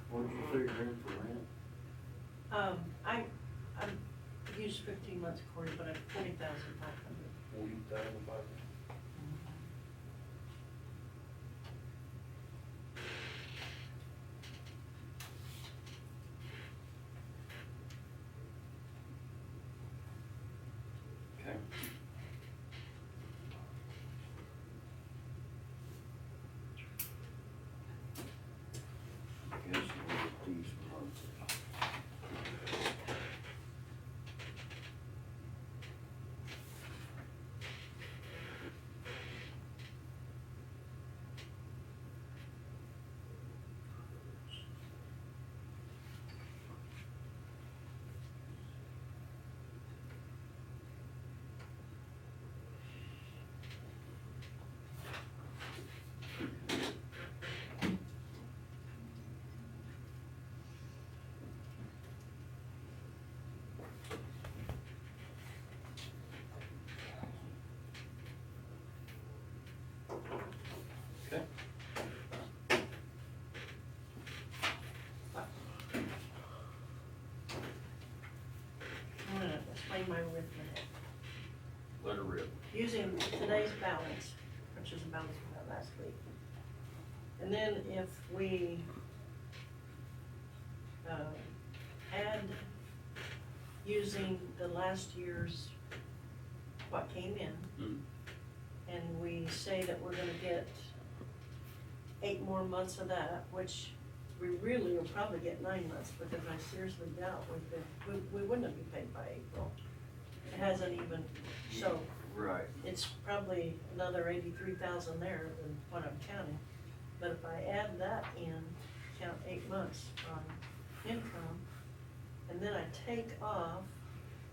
What did you figure in for rent? I used 15 months according, but I'm 20,500. 40,500. Okay. I guess we'll get these months. explain my arithmetic. Let her rip. Using today's balance, which is the balance we got last week. And then if we, add using the last year's, what came in, and we say that we're gonna get 8 more months of that, which we really will probably get 9 months, because I seriously doubt we wouldn't have been paid by April. It hasn't even, so Right. it's probably another 83,000 there than what I'm counting. But if I add that in, count 8 months on income, and then I take off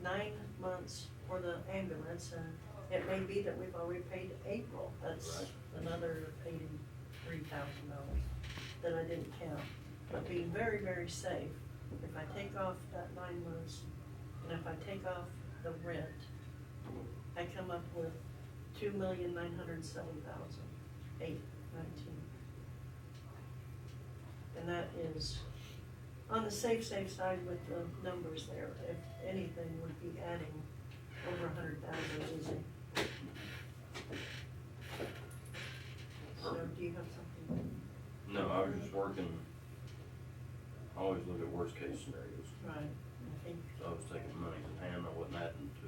9 months for the ambulance, and it may be that we've already paid April, that's another $83,000 that I didn't count. But being very, very safe, if I take off that 9 months, and if I take off the rent, I come up with $2,907,819. And that is on the safe side with the numbers there. If anything, would be adding over 100,000 easy. So do you have something? No, I was just working, I always look at worst case scenarios. Right, I think, So I was taking money in hand, I wasn't adding to,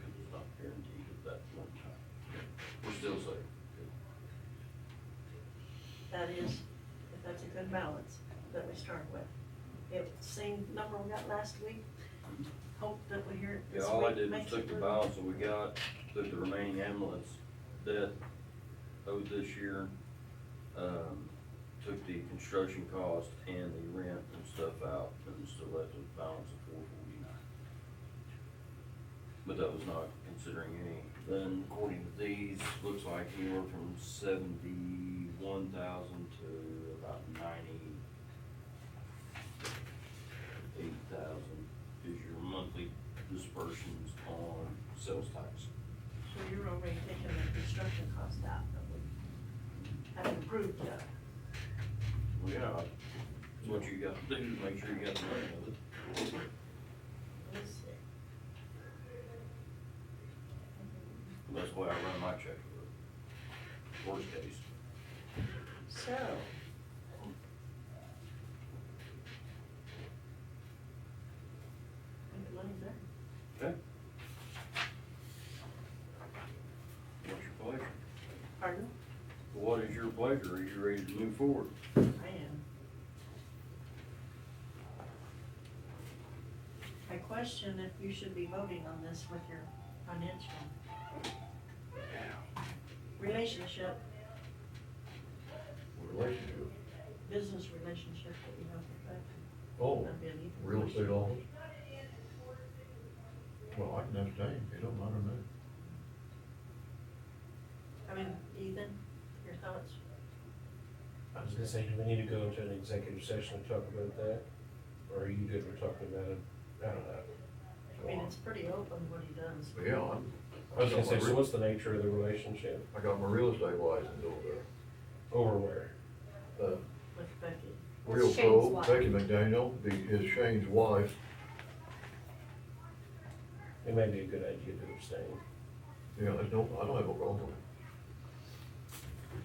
because it's not guaranteed at that one time. We're still safe. that is, if that's a good balance that we start with. If same number we got last week, hope that we hear it Yeah, this all I week did was makes took it the good. balance that we got, took the remaining ambulance debt owed this year, took the construction cost and the rent and stuff out, and still left a balance of 449. But that was not considering any, then according to these, looks like anywhere from 71,000 to about 98,000 is your monthly dispersions on sales tax. So you're already taking the construction cost out that we haven't approved yet. Well, yeah, that's what you got to do, to make sure you got the money of it. Let's see. That's why I run my checkbook. Worst case. So. I think the money's there. Okay. What's your pleasure? Pardon? What is your pleasure? Are you ready to move forward? I am. I question if you should be voting on this with your financial relationship, Relationship. business relationship that you have with Becky. Oh, That'd be an easy real estate question. office? Well, I can abstain, it don't matter to me. I mean, Ethan, your thoughts? I was gonna say, do we need to go into an executive session to talk about that? Or are you good with talking about it? I don't know. I mean, it's pretty open what he does. But yeah, I was gonna say, so what's the nature of the relationship? I got my real estate license over there. Over where? With Becky. Real Shane's Pro, wife. Becky McDaniel, is Shane's wife. It may be a good idea to abstain. Yeah, I don't have a problem with it.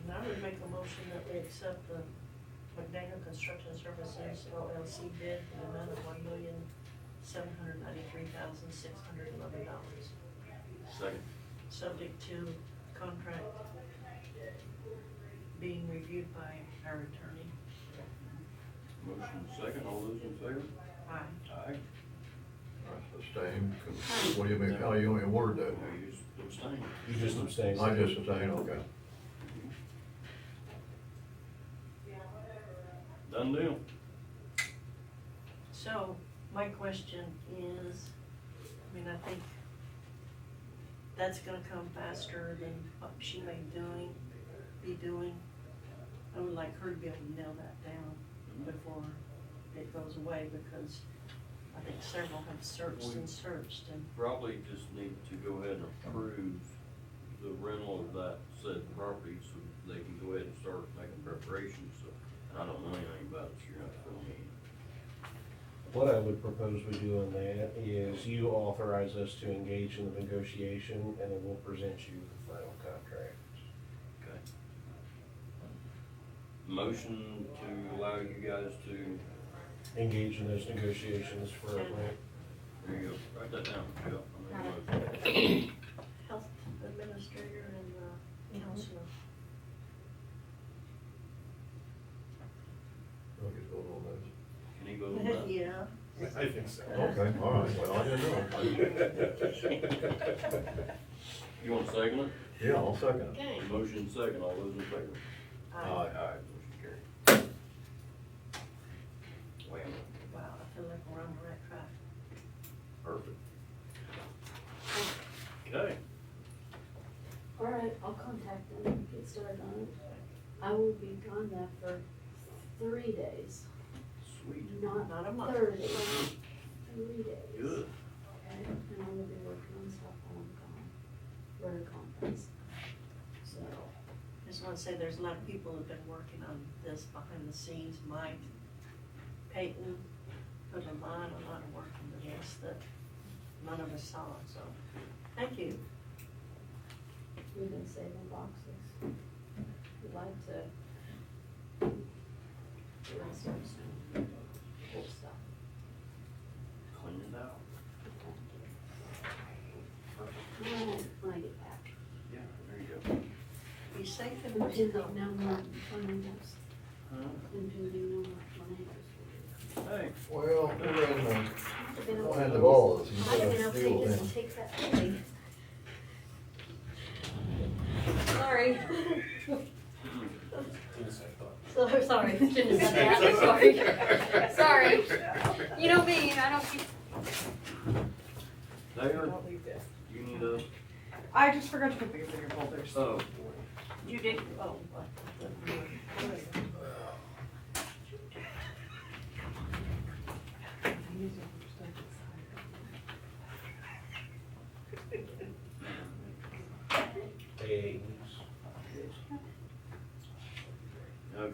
And I would make a motion that we accept the McDaniel Construction Services LLC bid in the amount of $1,793,611. Second. Subject to contract being reviewed by our attorney. Motion second, all those in favor? Aye. Aye. Abstain, 'cause what do you mean, how you want to word that? No, you just abstain. You just abstain. I just abstain, okay. Done deal. So, my question is, I mean, I think that's gonna come faster than what she may be doing. I would like her to be able to nail that down before it goes away, because I think several have searched and searched, and Probably just need to go ahead and approve the rental of that said property so they can go ahead and start making preparations, so. I don't know anything about it, so you're not filling me in. What I would propose we do on that is you authorize us to engage in the negotiation, and then we'll present you the final contract. Okay. Motion to allow you guys to, Engage in those negotiations for a rent. there you go, write that down, Michelle. I make a motion. Health administrator and, counselor. I'll get going on those. Can you vote on that? Yeah. I think so. Okay, all right, well, I didn't know. You want to second it? Yeah, I'll second it. Okay. Motion second, all those in favor? Aye. Aye, motion carried. Wait a minute, Wow, I feel like we're on the right track. perfect. Okay. Alright, I'll contact them, get started on it. I will be gone there for 3 days, Sweet. Not a month. 30. 3 days. Good. Okay, and I will be working on stuff while I'm gone, for a conference. So, I just wanna say, there's a lot of people who've been working on this behind the scenes. Mike, Peyton, put a lot of work into this that none of us saw, so, thank you. we've been saving boxes. We'd like to do some cool stuff. Clean it out. When I get back. Yeah, there you go. Be safe and And merciful. pending no more tornadoes. Huh? And pending no more tornadoes. Hey, Well, we're in I've been the able land to- of Oz, you I've been gotta able to deal take with this them. and take that building. Sorry. So, sorry, shouldn't have said that, sorry. Sorry. You know me, I don't keep. there, Don't leave this. you need a, I just forgot to put these in your folders. oh, You did, oh, Hey. okay.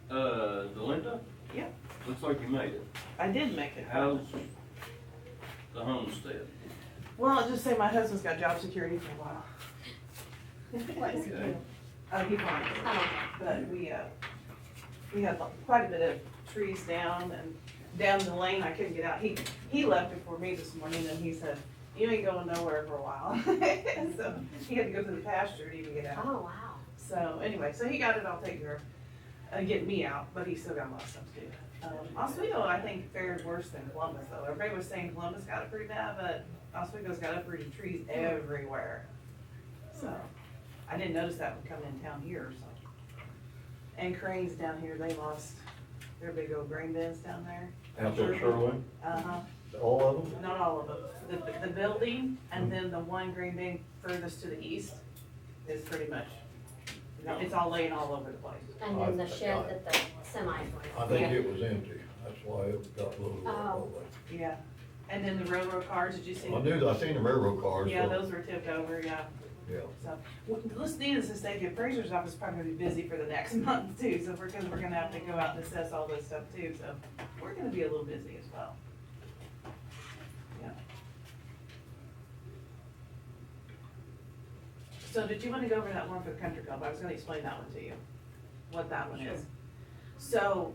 Delinda? Yep. Looks like you made it. I did make it. How's the homestead? Well, I'll just say my husband's got job security for a while. Okay. He farms, but we had quite a bit of trees down and down the lane, I couldn't get out. He left before me this morning and he said, you ain't going nowhere for a while. So he had to go to the pasture to even get out. Oh, wow. So anyway, so he got it all taken care of, getting me out, but he still got a lot of stuff to do. Oswego, I think, fared worse than Columbus though. Everybody was saying Columbus got it pretty bad, but Oswego's got uprooted trees everywhere. So, I didn't notice that when coming in town here, so. And cranes down here, they lost their big old grain bins down there. Out there, Sherwin, Uh-huh, all of them? not all of them. The building and then the one grain bin furthest to the east is pretty much, it's all laying all over the place. And then the shed that the semis went I in. think it was empty, that's why it got loaded up Oh. all the way. Yeah, and then the railroad cars, did you see? I seen the railroad cars. Yeah, so- those were tipped over, yeah. Yeah, So, let's needless to say, the appraiser's office is probably gonna be busy for the next month too, so we're gonna have to go out and assess all this stuff too, so we're gonna be a little busy as well. Yeah. So did you wanna go over that one for the country club? I was gonna explain that one to you, what that one is. So,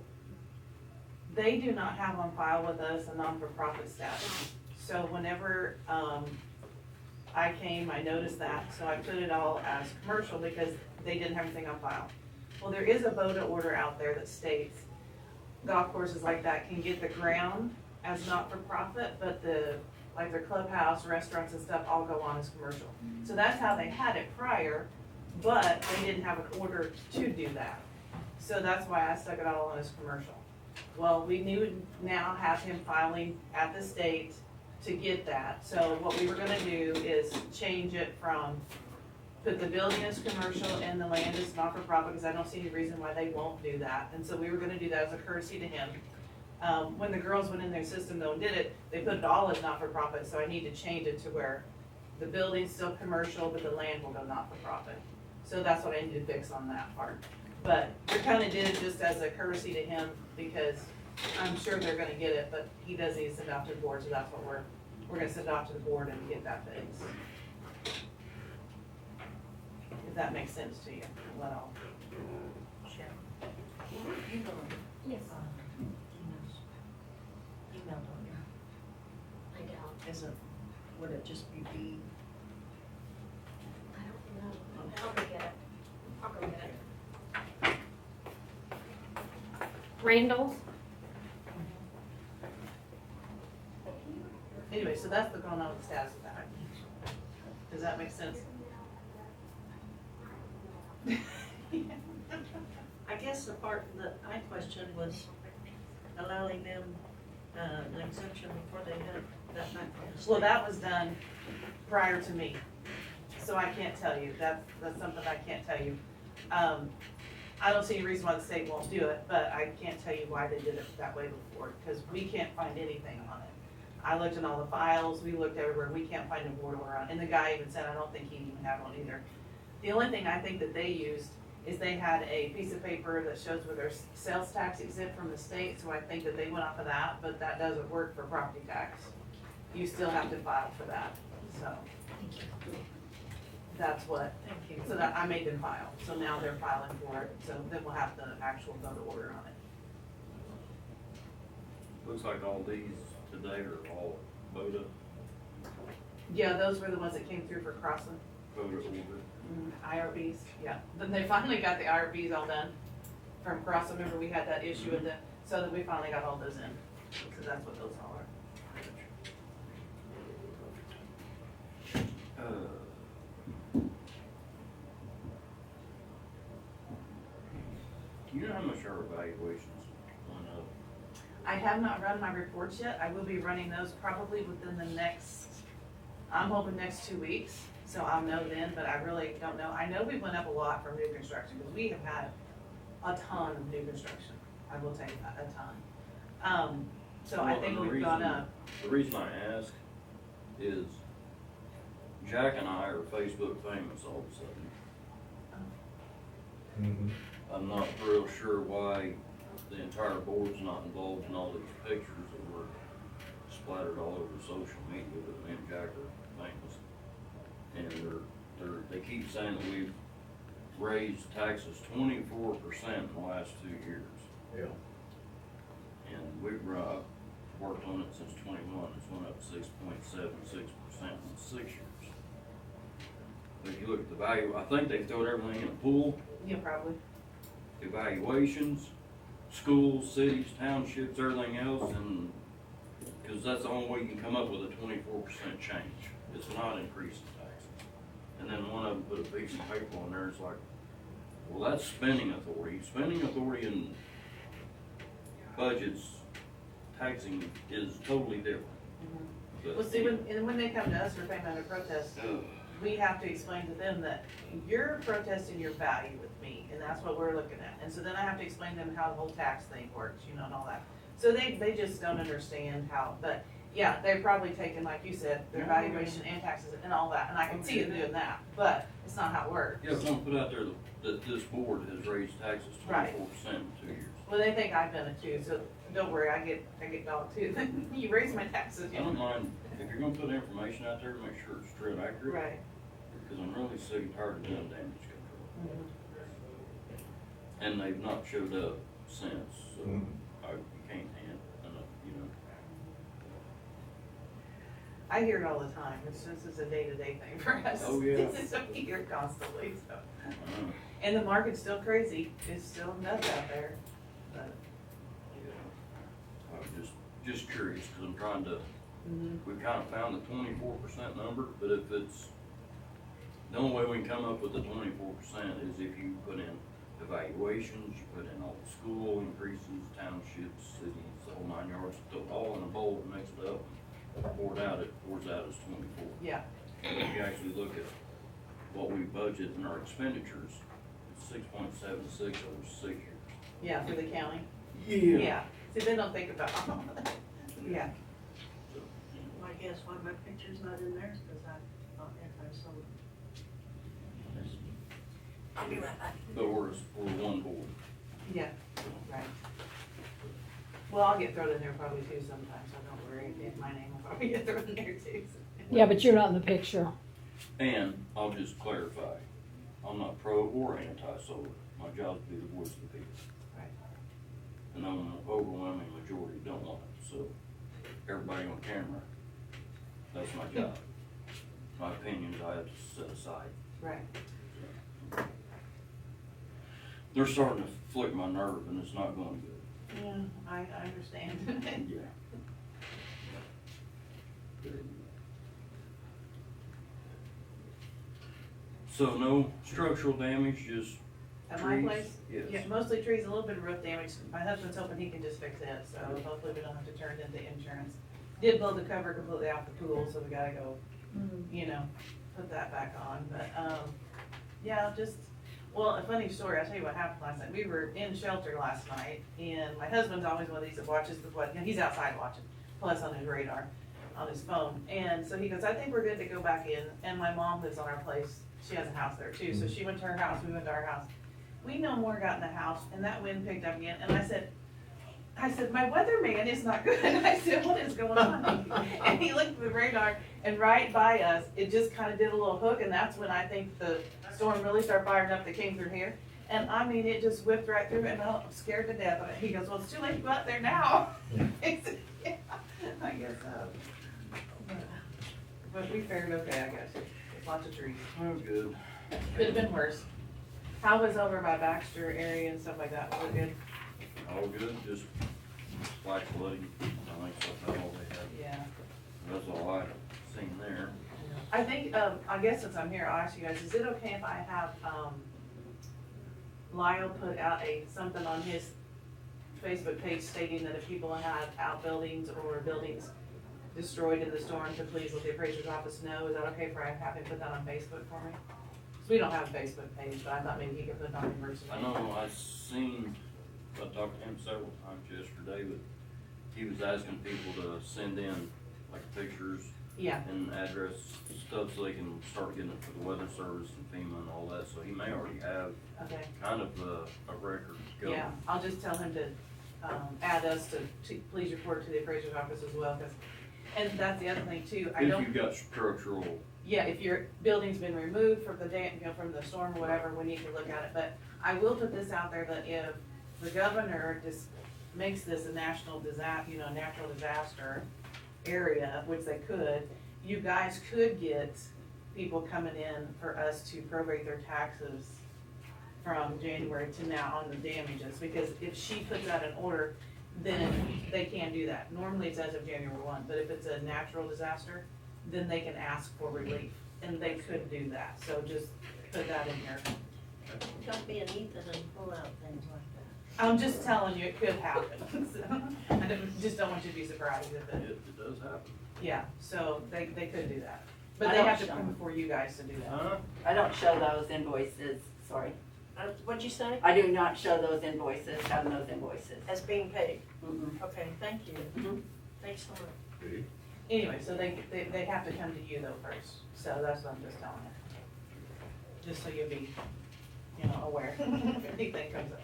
they do not have on file with us a non-for-profit status. So whenever, I came, I noticed that, so I put it all as commercial because they didn't have anything on file. Well, there is a BOTA order out there that states golf courses like that can get the ground as not-for-profit, but like their clubhouse, restaurants and stuff all go on as commercial. So that's how they had it prior, but they didn't have an order to do that. So that's why I stuck it all on as commercial. Well, we would now have him filing at the state to get that. So what we were gonna do is change it from, put the building as commercial and the land as not-for-profit, because I don't see any reason why they won't do that. And so we were gonna do that as a courtesy to him. When the girls went in their system though and did it, they put it all as not-for-profit, so I need to change it to where the building's still commercial, but the land will go not-for-profit. So that's what I need to fix on that part. But we kinda did it just as a courtesy to him, because I'm sure they're gonna get it, but he does need to send it off to the board, so that's what we're gonna send it off to the board and get that fixed. If that makes sense to you, well, You go, Yes, email, don't you? I don't, Is it, would it just be B? I don't know. I'll go get it. I'll go get it. Randall's? anyway, so that's the going on with the status of that. Does that make sense? I guess the part that I questioned was allowing them, an exemption before they had that back on the state. Well, that was done prior to me, so I can't tell you, that's something I can't tell you. I don't see any reason why the state won't do it, but I can't tell you why they did it that way before, because we can't find anything on it. I looked in all the files, we looked everywhere, we can't find a board order on it, and the guy even said, I don't think he'd even have one either. The only thing I think that they used is they had a piece of paper that shows where their sales tax exempt from the state, so I think that they went off of that, but that doesn't work for property tax. You still have to file for that, so. That's what, Thank you. so that, I made them file, so now they're filing for it, so then we'll have the actual vote order on it. Looks like all these today are all VODA Yeah, those were the ones that came through for crossing, order. IRBs, yeah. Then they finally got the IRBs all done from crossing, remember we had that issue with the, so that we finally got all those in, so that's what those all are. Do you know how much our evaluations went up? I have not run my reports yet, I will be running those probably within the next, I'm hoping next 2 weeks, so I'll know then, but I really don't know. I know we went up a lot from new construction, because we have had a ton of new construction, I will tell you that, a ton. So I Well, think and the we've gone reason- up. The reason I ask is Jack and I are Facebook famous all of a sudden. Mhm. I'm not real sure why the entire board's not involved in all these pictures that were splattered all over social media, but me and Jack are famous. And they keep saying that we've raised taxes 24% in the last 2 years. Yeah. And we've worked on it since 21, it's went up 6.76% in 6 years. But if you look at the value, I think they throw everything in a pool. Yeah, probably. Evaluations, schools, cities, townships, everything else, and, cause that's the only way you can come up with a 24% change. It's not increasing taxes. And then one of them put a piece of paper on there, it's like, well, that's spending authority. Spending authority in budgets, taxing is totally different. But- Well, see, when they come to us for payment under protest, we have to explain to them that you're protesting your value with me, and that's what we're looking at. And so then I have to explain to them how the whole tax thing works, you know, and all that. So they just don't understand how, but yeah, they're probably taking, like you said, their valuation and taxes and all that, and I can see them doing that, but it's not how it works. Yeah, it's gonna put out there that this board has raised taxes 24% in 2 years. Well, they think I've done it too, so don't worry, I get dogged too. You raise my taxes, I you don't know? mind, if you're gonna put information out there, make sure it's true and accurate. Right. Because I'm really sick and tired of doing damage control. Mhm. And they've not showed up since, so Mhm. you can't hand enough, you know. I hear it all the time, it's a day-to-day thing for us. Oh, yeah. So we hear it constantly, so. Uh, And the market's still crazy, it's still nuts out there, but, yeah. I'm just curious, because I'm trying to, mhm. we kind of found the 24% number, but if it's, the only way we can come up with the 24% is if you put in evaluations, you put in all the school increases, townships, cities, the whole 9 yards, throw it all in a bowl and mix it up, and pour it out as 24. Yeah, And if you actually look at what we budget in our expenditures, it's 6.76 over 6 years. yeah, for the county, Yeah. yeah, see, they don't think about, yeah. So, Well, I guess why my picture's not in there, because I thought if I sold. I'll be right back. but we're one board. Yeah, right. Well, I'll get thrown in there probably too sometimes, so don't worry, if my name will probably get thrown in there too. Yeah, but you're not in the picture. And I'll just clarify, I'm not pro or anti-solar. My job is to be the voice of the people. Right. And I'm an overwhelming majority don't want it, so everybody on camera, that's my job. My opinions I have to set aside. Right. They're starting to flick my nerve and it's not going good. Yeah, I understand. Yeah. So no structural damage, just At my trees? place, Yes. yeah, mostly trees, a little bit of roof damage. My husband's hoping he can just fix it, so hopefully we don't have to turn it into insurance. Did blow the cover completely off the pool, so we gotta go, you know, put that back on, but, yeah, just, well, a funny story, I'll tell you what happened last night. We were in shelter last night, and my husband's always one of these that watches the, you know, he's outside watching, plus on his radar, on his phone. And so he goes, I think we're good to go back in, and my mom lives on our place, she has a house there too, so she went to her house, we went to our house. We no more got in the house, and that wind picked up again, and I said, my weatherman is not good. I said, what is going on? And he looked at the radar, and right by us, it just kind of did a little hook, and that's when I think the storm really started firing up that came through here. And I mean, it just whipped right through, and I'm scared to death. He goes, well, it's too late to go out there now. I said, yeah, I guess so. But we fared okay, I guess. Lots of trees. Oh, good. Could have been worse. How was over by Baxter area and stuff like that? Was it good? All good, just splash flooding, I think that's all they had. Yeah. That's all I seen there. I think, I guess since I'm here, I'll ask you guys, is it okay if I have, Lyle put out something on his Facebook page stating that if people had outbuildings or buildings destroyed in the storm, to please let the appraiser's office know? Is that okay for I have him put that on Facebook for me? So we don't have a Facebook page, but I thought maybe he could put it on emergency. I know, I talked to him several times yesterday, but he was asking people to send in like pictures Yeah, and address stuff so they can start getting it for the weather service and FEMA and all that, so he may already have okay. kind of a record going. Yeah, I'll just tell him to, add us to please report to the appraiser's office as well, and that's the other thing too, I If don't. you've got structural, Yeah, if your building's been removed from the from the storm or whatever, we need to look at it, but I will put this out there that if the governor just makes this a national natural disaster area, which they could, you guys could get people coming in for us to prorate their taxes from January to now on the damages, because if she puts out an order, then they can do that. Normally it's as of January 1, but if it's a natural disaster, then they can ask for relief, and they could do that, so just put that in here. Don't be an Ethan and pull out things like that. I'm just telling you, it could happen, so, just don't want you to be surprised if it does happen. yeah, so they could do that. But I they don't have to show come them. before you guys to do that. Huh? I don't show those invoices, sorry. What'd you say? I do not show those invoices, have those invoices. As being paid? Mm-mm. Okay, thank you. Mhm. Thanks so much. Anyway, so they have to come to you though first, so that's what I'm just telling you. Just so you'll be, aware if anything comes up.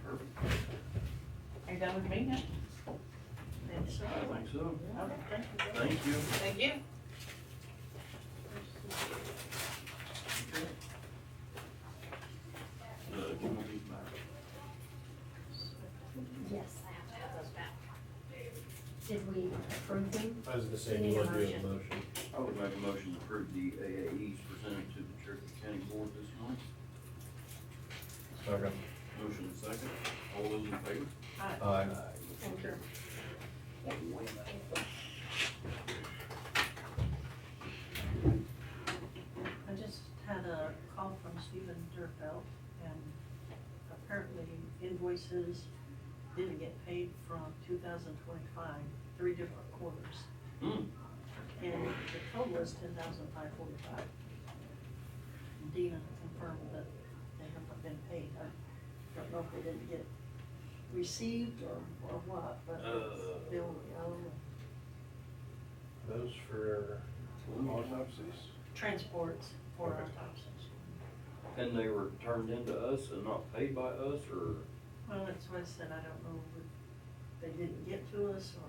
Perfect. Are you done with me now? Thanks so I think so. Okay, thank you. Thank you. Thank you. Do you want these back? Yes, I have to have those back. Did we approve them? I was gonna say, do you want to do a motion? I would make a motion to approve the AAEs presented to the Cherokee County Board this month. Second. Motion and second. All those in favor? Aye. Thank you. I just had a call from Stephen Durfeld, and apparently invoices didn't get paid from 2025, 3 different quarters. Hmm. And the total is $10,545. Dina confirmed that they haven't been paid. I don't know if they didn't get received or what, but it's bill we owe. Those for autopsies? Transports for Okay. autopsies. And they were turned into us and not paid by us, or? Well, that's what I said, I don't know if they didn't get to us or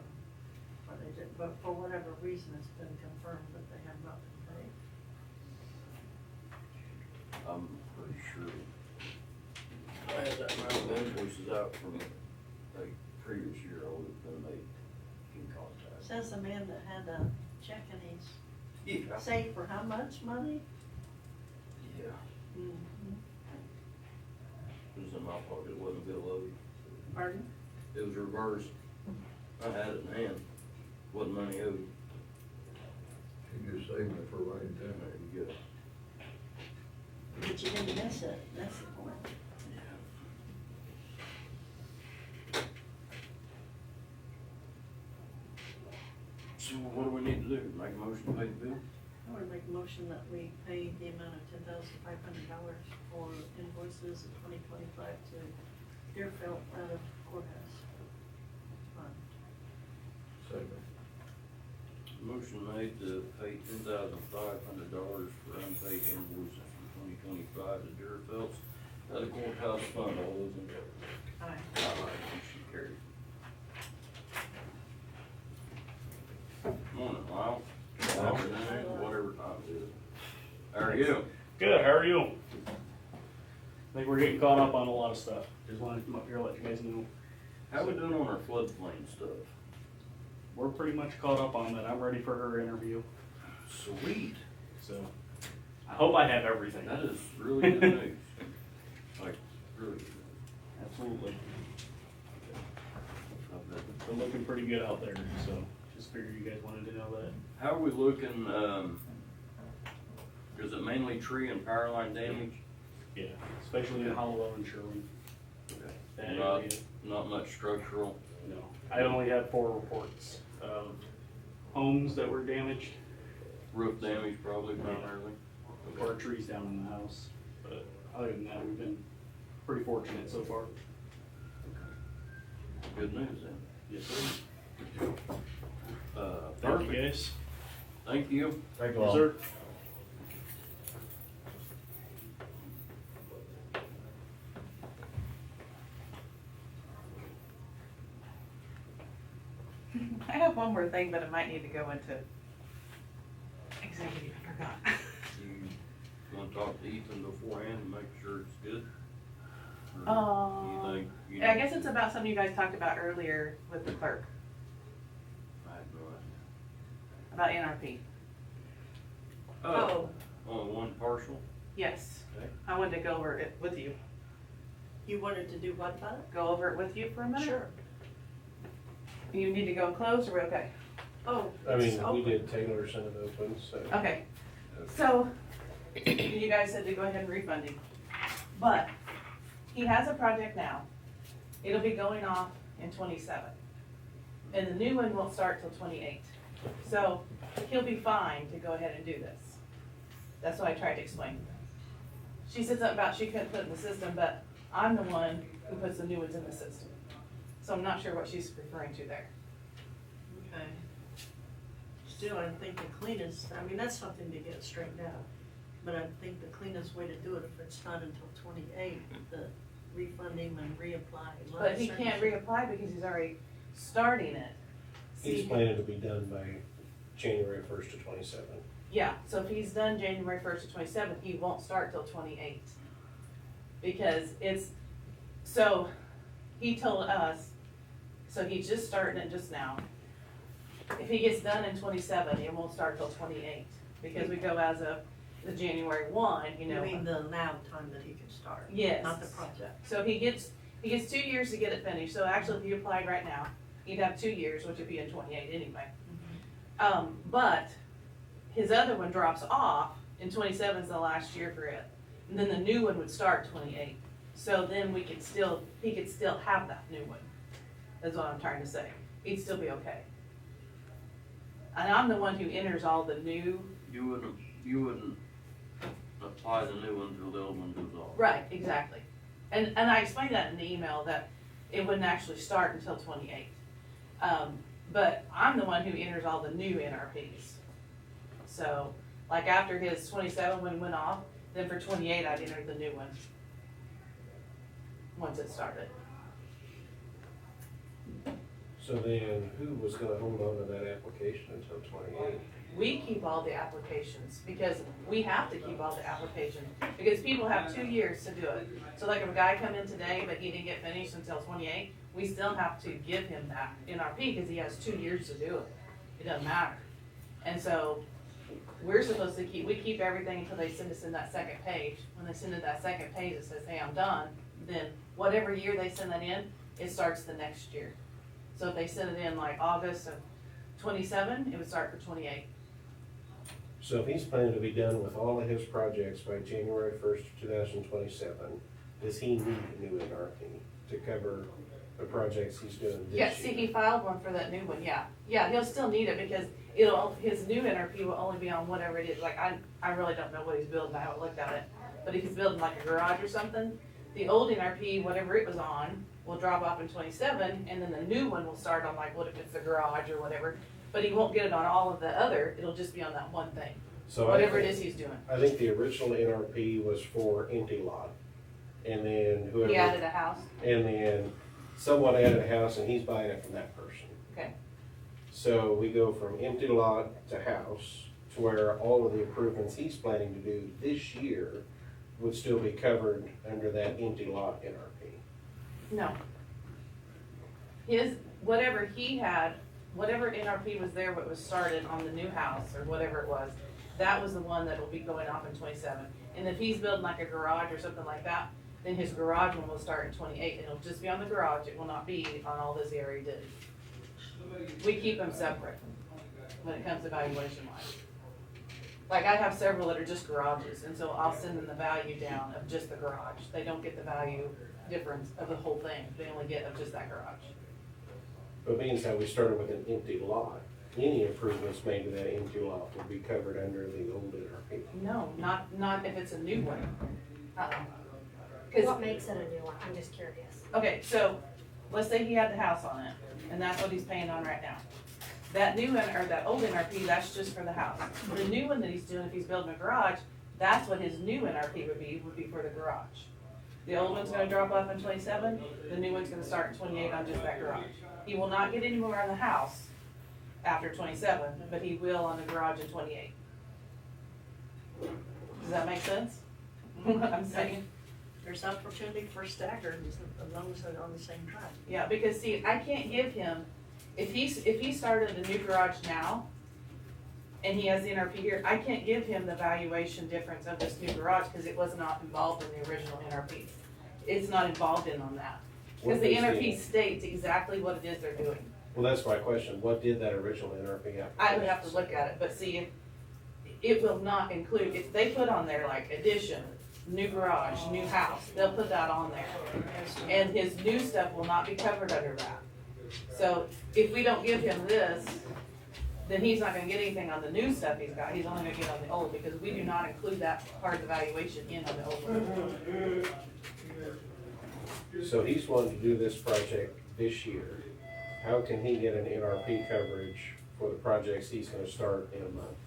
they did, but for whatever reason, it's been confirmed that they have not been paid. I'm pretty sure I had that amount of invoices out from the previous year, I would have been made in contact. Says the man that had a check in his Yeah. safe for how much money? Yeah, Mm-hmm. it was in my pocket, it wasn't a bill owed. Pardon? It was reversed. I had it in hand, wasn't money owed. You just saving it for rainy There time. you go. But you didn't miss it, that's the point. So what do we need to do? Make a motion to pay the bill? I would make a motion that we pay the amount of $10,500 for invoices of 2025 to Deerfield out of courthouse fund. Second. Motion made to pay $10,500 for unpaid invoices for 2025 to Deerfield out of courthouse fund. All those in favor? Aye. Motion carried. Morning, Lyle. Afternoon, whatever time it is. How are you? Good, how are you? I think we're getting caught up on a lot of stuff. Just wanted to come up here and let you guys know. How we doing on our floodplain stuff? We're pretty much caught up on that. I'm ready for her interview. Sweet. So I hope I have everything. That is really good news. Like, really good news. Absolutely. I bet. Been looking pretty good out there, so just figured you guys wanted to know that. How are we looking, is it mainly tree and power line damage? Yeah, especially in Hollowell and Sherwin. That Not, area. not much structural? No, I only had 4 reports of homes that were damaged, Roof damage probably primarily? or trees down in the house. But other than that, we've been pretty fortunate so far. Good news then. Yes, sir. Thank you, Perfect. guys. Thank you. Thank you Yes, all. sir. I have one more thing, but it might need to go into executive, I forgot. You wanna talk to Ethan beforehand and make sure it's good? Or you think you I guess it's about something you guys talked about earlier with the clerk, I have no about NRP. idea. Oh, on one parcel? Yes, Okay. I wanted to go over it with you. You wanted to do what about it? Go over it with you for a minute? Sure. You need to go close, or we okay? Oh, I mean, it's we open. did Taylor send it open, so. Okay, so, you guys said to go ahead and refund him, but he has a project now. It'll be going off in 27, and the new one won't start till 28. So, he'll be fine to go ahead and do this. That's what I tried to explain to them. She said something about she couldn't put it in the system, but I'm the one who puts the new ones in the system. So I'm not sure what she's referring to there. Okay. Still, I think the cleanest, I mean, that's something to get straightened out. But I think the cleanest way to do it, if it's not until 28, the refund him and reapply. But he can't reapply because he's already starting it. He's See, planning to be done by January 1st to 27. yeah, so if he's done January 1st to 27, he won't start till 28. Because it's, so he told us, so he's just starting it just now. If he gets done in 27, it won't start till 28, because we go as of the January 1, you You know. mean the allowed time that he can start? Yes. Not the project. So he gets 2 years to get it finished, so actually if you applied right now, he'd have 2 years, which would be in 28 anyway. But his other one drops off, and 27 is the last year for it. And then the new one would start 28. So then he could still have that new one, is what I'm trying to say. He'd still be okay. And I'm the one who enters all the new. You wouldn't apply the new one until the old one goes off. Right, exactly. And I explained that in the email, that it wouldn't actually start until 28. But I'm the one who enters all the new NRPs. So, like after his 27 one went off, then for 28 I'd enter the new one. Once it started. So then, who was gonna hold on to that application until 28? We keep all the applications, because we have to keep all the applications, because people have 2 years to do it. So like if a guy come in today, but he didn't get finished until 28, we still have to give him that NRP, because he has 2 years to do it. It doesn't matter. And so, we're supposed to we keep everything until they send us in that second page. When they send in that second page, it says, hey, I'm done. Then whatever year they send that in, it starts the next year. So if they send it in like August of 27, it would start for 28. So if he's planning to be done with all of his projects by January 1st, 2027, does he need a new NRP to cover the projects he's doing this year? Yeah, see, he filed one for that new one, yeah. Yeah, he'll still need it because his new NRP will only be on whatever it is. Like, I really don't know what he's building, I haven't looked at it. But if he's building like a garage or something, the old NRP, whatever it was on, will drop off in 27, and then the new one will start on like, what if it's the garage or whatever. But he won't get it on all of the other, it'll just be on that one thing, So whatever it is he's doing. I think the original NRP was for empty lot. And then whoever. He added a house, And then someone added a house and he's buying it from that person. okay. So we go from empty lot to house to where all of the improvements he's planning to do this year would still be covered under that empty lot NRP. No. Whatever he had, whatever NRP was there, what was started on the new house, or whatever it was, that was the one that will be going off in 27. And if he's building like a garage or something like that, then his garage one will start in 28, and it'll just be on the garage, it will not be on all this area he did. We keep them separate when it comes to valuation wise. Like I have several that are just garages, and so I'll send them the value down of just the garage. They don't get the value difference of the whole thing, they only get of just that garage. But being as how we started with an empty lot, any improvements made to that empty lot would be covered under the old NRP. No, not if it's a new one. What makes it a new one? I'm just curious. Okay, so let's say he had the house on it, and that's what he's paying on right now. That new one, or that old NRP, that's just for the house. The new one that he's doing, if he's building a garage, that's what his new NRP would be for the garage. The old one's gonna drop off in 27, the new one's gonna start in 28 on just that garage. He will not get any more on the house after 27, but he will on the garage in 28. Does that make sense? What I'm saying? There's opportunity for staggered as long as they're on the same track. Yeah, because see, I can't give him, if he started a new garage now, and he has the NRP here, I can't give him the valuation difference of this new garage, because it was not involved in the original NRP. It's not involved in on that. Because the NRP states exactly what it is they're doing. Well, that's my question. What did that original NRP have? I would have to look at it, but see, it will not include, if they put on there like addition, new garage, new house, they'll put that on there. And his new stuff will not be covered under that. So if we don't give him this, then he's not gonna get anything on the new stuff he's got, he's only gonna get on the old, because we do not include that part of the valuation in on the old one. So he's wanting to do this project this year. How can he get an NRP coverage for the projects he's gonna start in a month?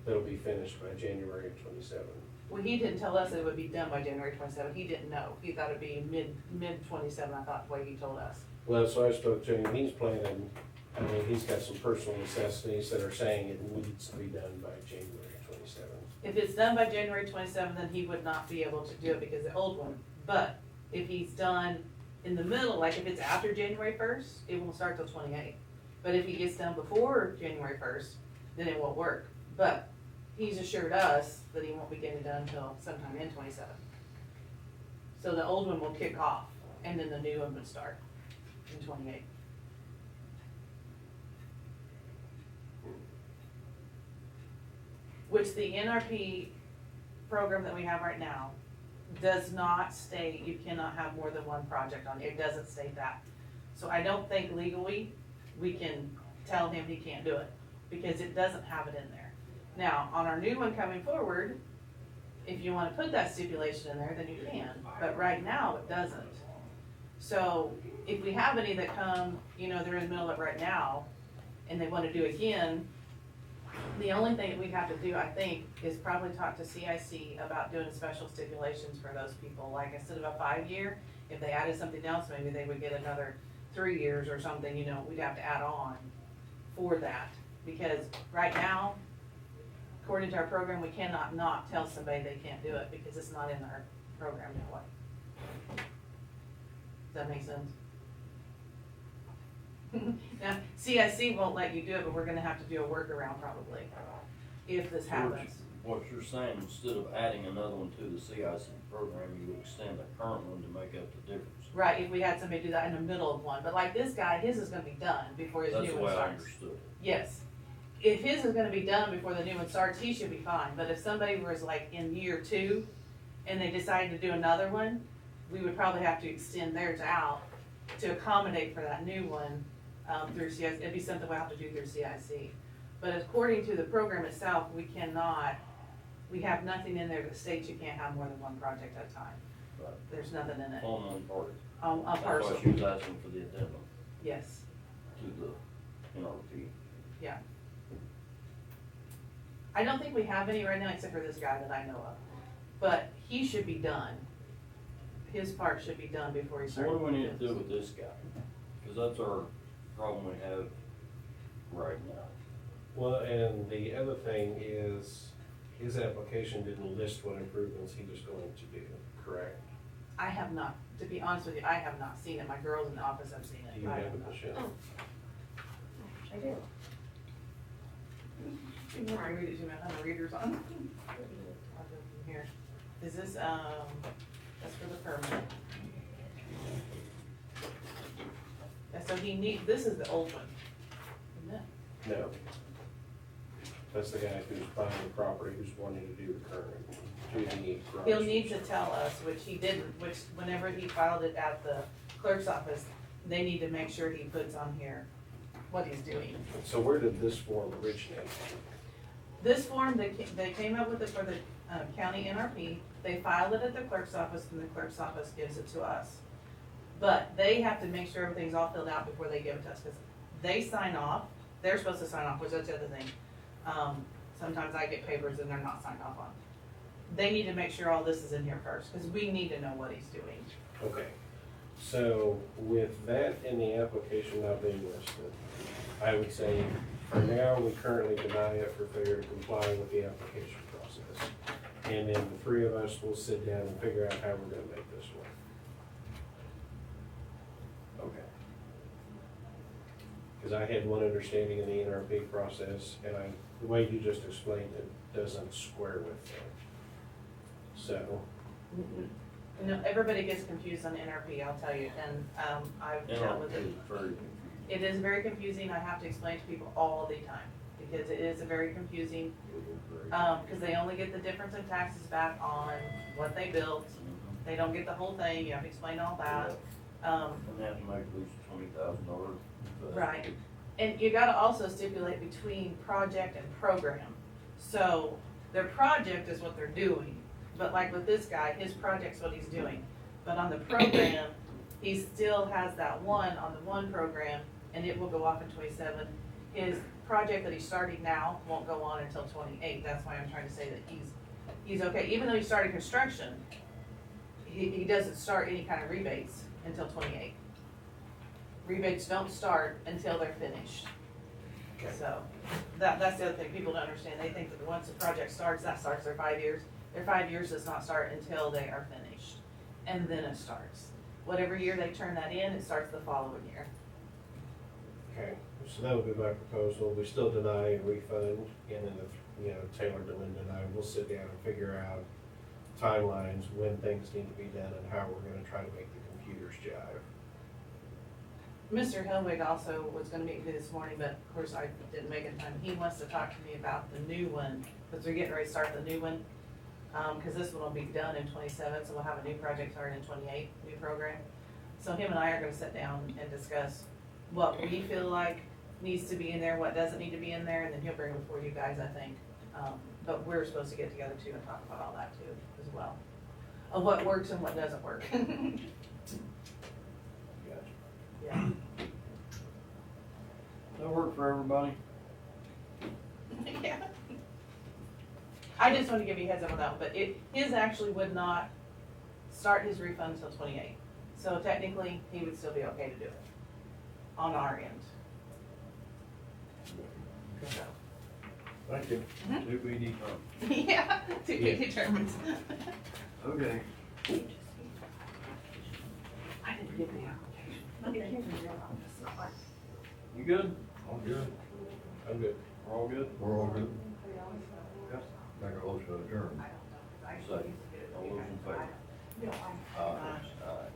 That'll be finished by January of 27. Well, he didn't tell us that it would be done by January 27, he didn't know, he thought it'd be mid 27, I thought, the way he told us. Well, so I spoke to him, he's planning, I mean, he's got some personal necessities that are saying it needs to be done by January 27. If it's done by January 27, then he would not be able to do it because the old one. But if he's done in the middle, like if it's after January 1st, it won't start till 28. But if he gets done before January 1st, then it won't work. But he's assured us that he won't be getting it done until sometime in 27. So the old one will kick off, and then the new one would start in 28. Which the NRP program that we have right now does not state you cannot have more than one project on it. It doesn't state that. So I don't think legally we can tell him he can't do it, because it doesn't have it in there. Now, on our new one coming forward, if you wanna put that stipulation in there, then you can, but right now it doesn't. So if we have any that come, they're in the middle of it right now, and they wanna do again, the only thing that we'd have to do, I think, is probably talk to CIC about doing special stipulations for those people. Like instead of a 5-year, if they added something else, maybe they would get another 3 years or something, you know, we'd have to add on for that. Because right now, according to our program, we cannot not tell somebody they can't do it because it's not in our program that way. Does that make sense? Now, CIC won't let you do it, but we're gonna have to do a workaround probably, if this happens. What you're saying, instead of adding another one to the CIC program, you would extend the current one to make up the difference. Right, if we had somebody do that in the middle of one, but like this guy, his is gonna be done before his That's new the one way I starts. understood it. Yes, if his is gonna be done before the new one starts, he should be fine, but if somebody was like in year 2 and they decided to do another one, we would probably have to extend theirs out to accommodate for that new one, through CIC, it'd be something we'll have to do through CIC. But according to the program itself, we have nothing in there that states you can't have more than one project at a time. Right. There's nothing in it. On one part. A That's parcel, why she was asking for the addendum yes, to the NRP. yeah. I don't think we have any right now except for this guy that I know of, but he should be done. His part should be done before he So starts. what do we need to do with this guy? Cause that's our problem we have right now. Well, and the other thing is, his application didn't list what improvements he was going to do, correct? I have not, to be honest with you, I have not seen it. My girls in the office have seen it. Do you I have have it, not. Michelle? I do. You want me to read it to me? I have my readers on. I'll go from here. Is this, that's for the permit. Yeah, so this is the old one, isn't it? No. That's the guy who's buying the property, who's wanting to do the current, do the garage. He'll need to tell us, which he didn't, which whenever he filed it at the clerk's office, they need to make sure he puts on here what he's doing. So where did this form originate? This form, they came up with it for the county NRP, they filed it at the clerk's office, and the clerk's office gives it to us. But they have to make sure everything's all filled out before they give it to us, because they sign off, they're supposed to sign off, which that's the other thing. Sometimes I get papers and they're not signed off on. They need to make sure all this is in here first, because we need to know what he's doing. Okay, so with that in the application not being listed, I would say for now, we currently deny it for failure to comply with the application process. And then the three of us will sit down and figure out how we're gonna make this work. Okay. Because I had one understanding of the NRP process, and the way you just explained it doesn't square with that. So, You know, everybody gets confused on NRP, I'll tell you, and, I've dealt with NRP it. is very confusing. It is very confusing, I have to explain to people all the time, because it is very confusing. It is very Because they only get the difference in taxes back on what they built, Mhm. they don't get the whole thing, you have to explain all that. And they have to make at least $20,000. Right, and you gotta also stipulate between project and program. So, their project is what they're doing, but like with this guy, his project's what he's doing. But on the program, he still has that one on the one program, and it will go off in 27. His project that he's starting now won't go on until 28, that's why I'm trying to say that he's okay. Even though he started construction, he doesn't start any kind of rebates until 28. Rebates don't start until they're finished. Okay. So, that's the other thing, people don't understand, they think that once the project starts, that starts their 5 years. Their 5 years does not start until they are finished, and then it starts. Whatever year they turn that in, it starts the following year. okay, so that would be my proposal. We still deny a refund, and then, Taylor, Delinda, and I will sit down and figure out timelines, when things need to be done, and how we're gonna try to make the computers jive. Mr. Hellwig also was gonna meet with me this morning, but of course I didn't make it in time. He wants to talk to me about the new one, because we're getting ready to start the new one. Cause this one will be done in 27, so we'll have a new project starting in 28, new program. So him and I are gonna sit down and discuss what we feel like needs to be in there, what doesn't need to be in there, and then he'll bring it before you guys, I think. But we're supposed to get together too and talk about all that too, as well. Of what works and what doesn't work. Yeah. That work for everybody? Yeah. I just want to give you a heads up on that one, but his actually would not start his refund until 28. So technically, he would still be okay to do it. on our end. Thank you. To be determined. Yeah, to be determined. Okay. I didn't give the application. You good? I'm good. I'm good. We're all good? We're all good. Yes. Make a motion to adjourn. Second. All those in favor? Aye. Aye.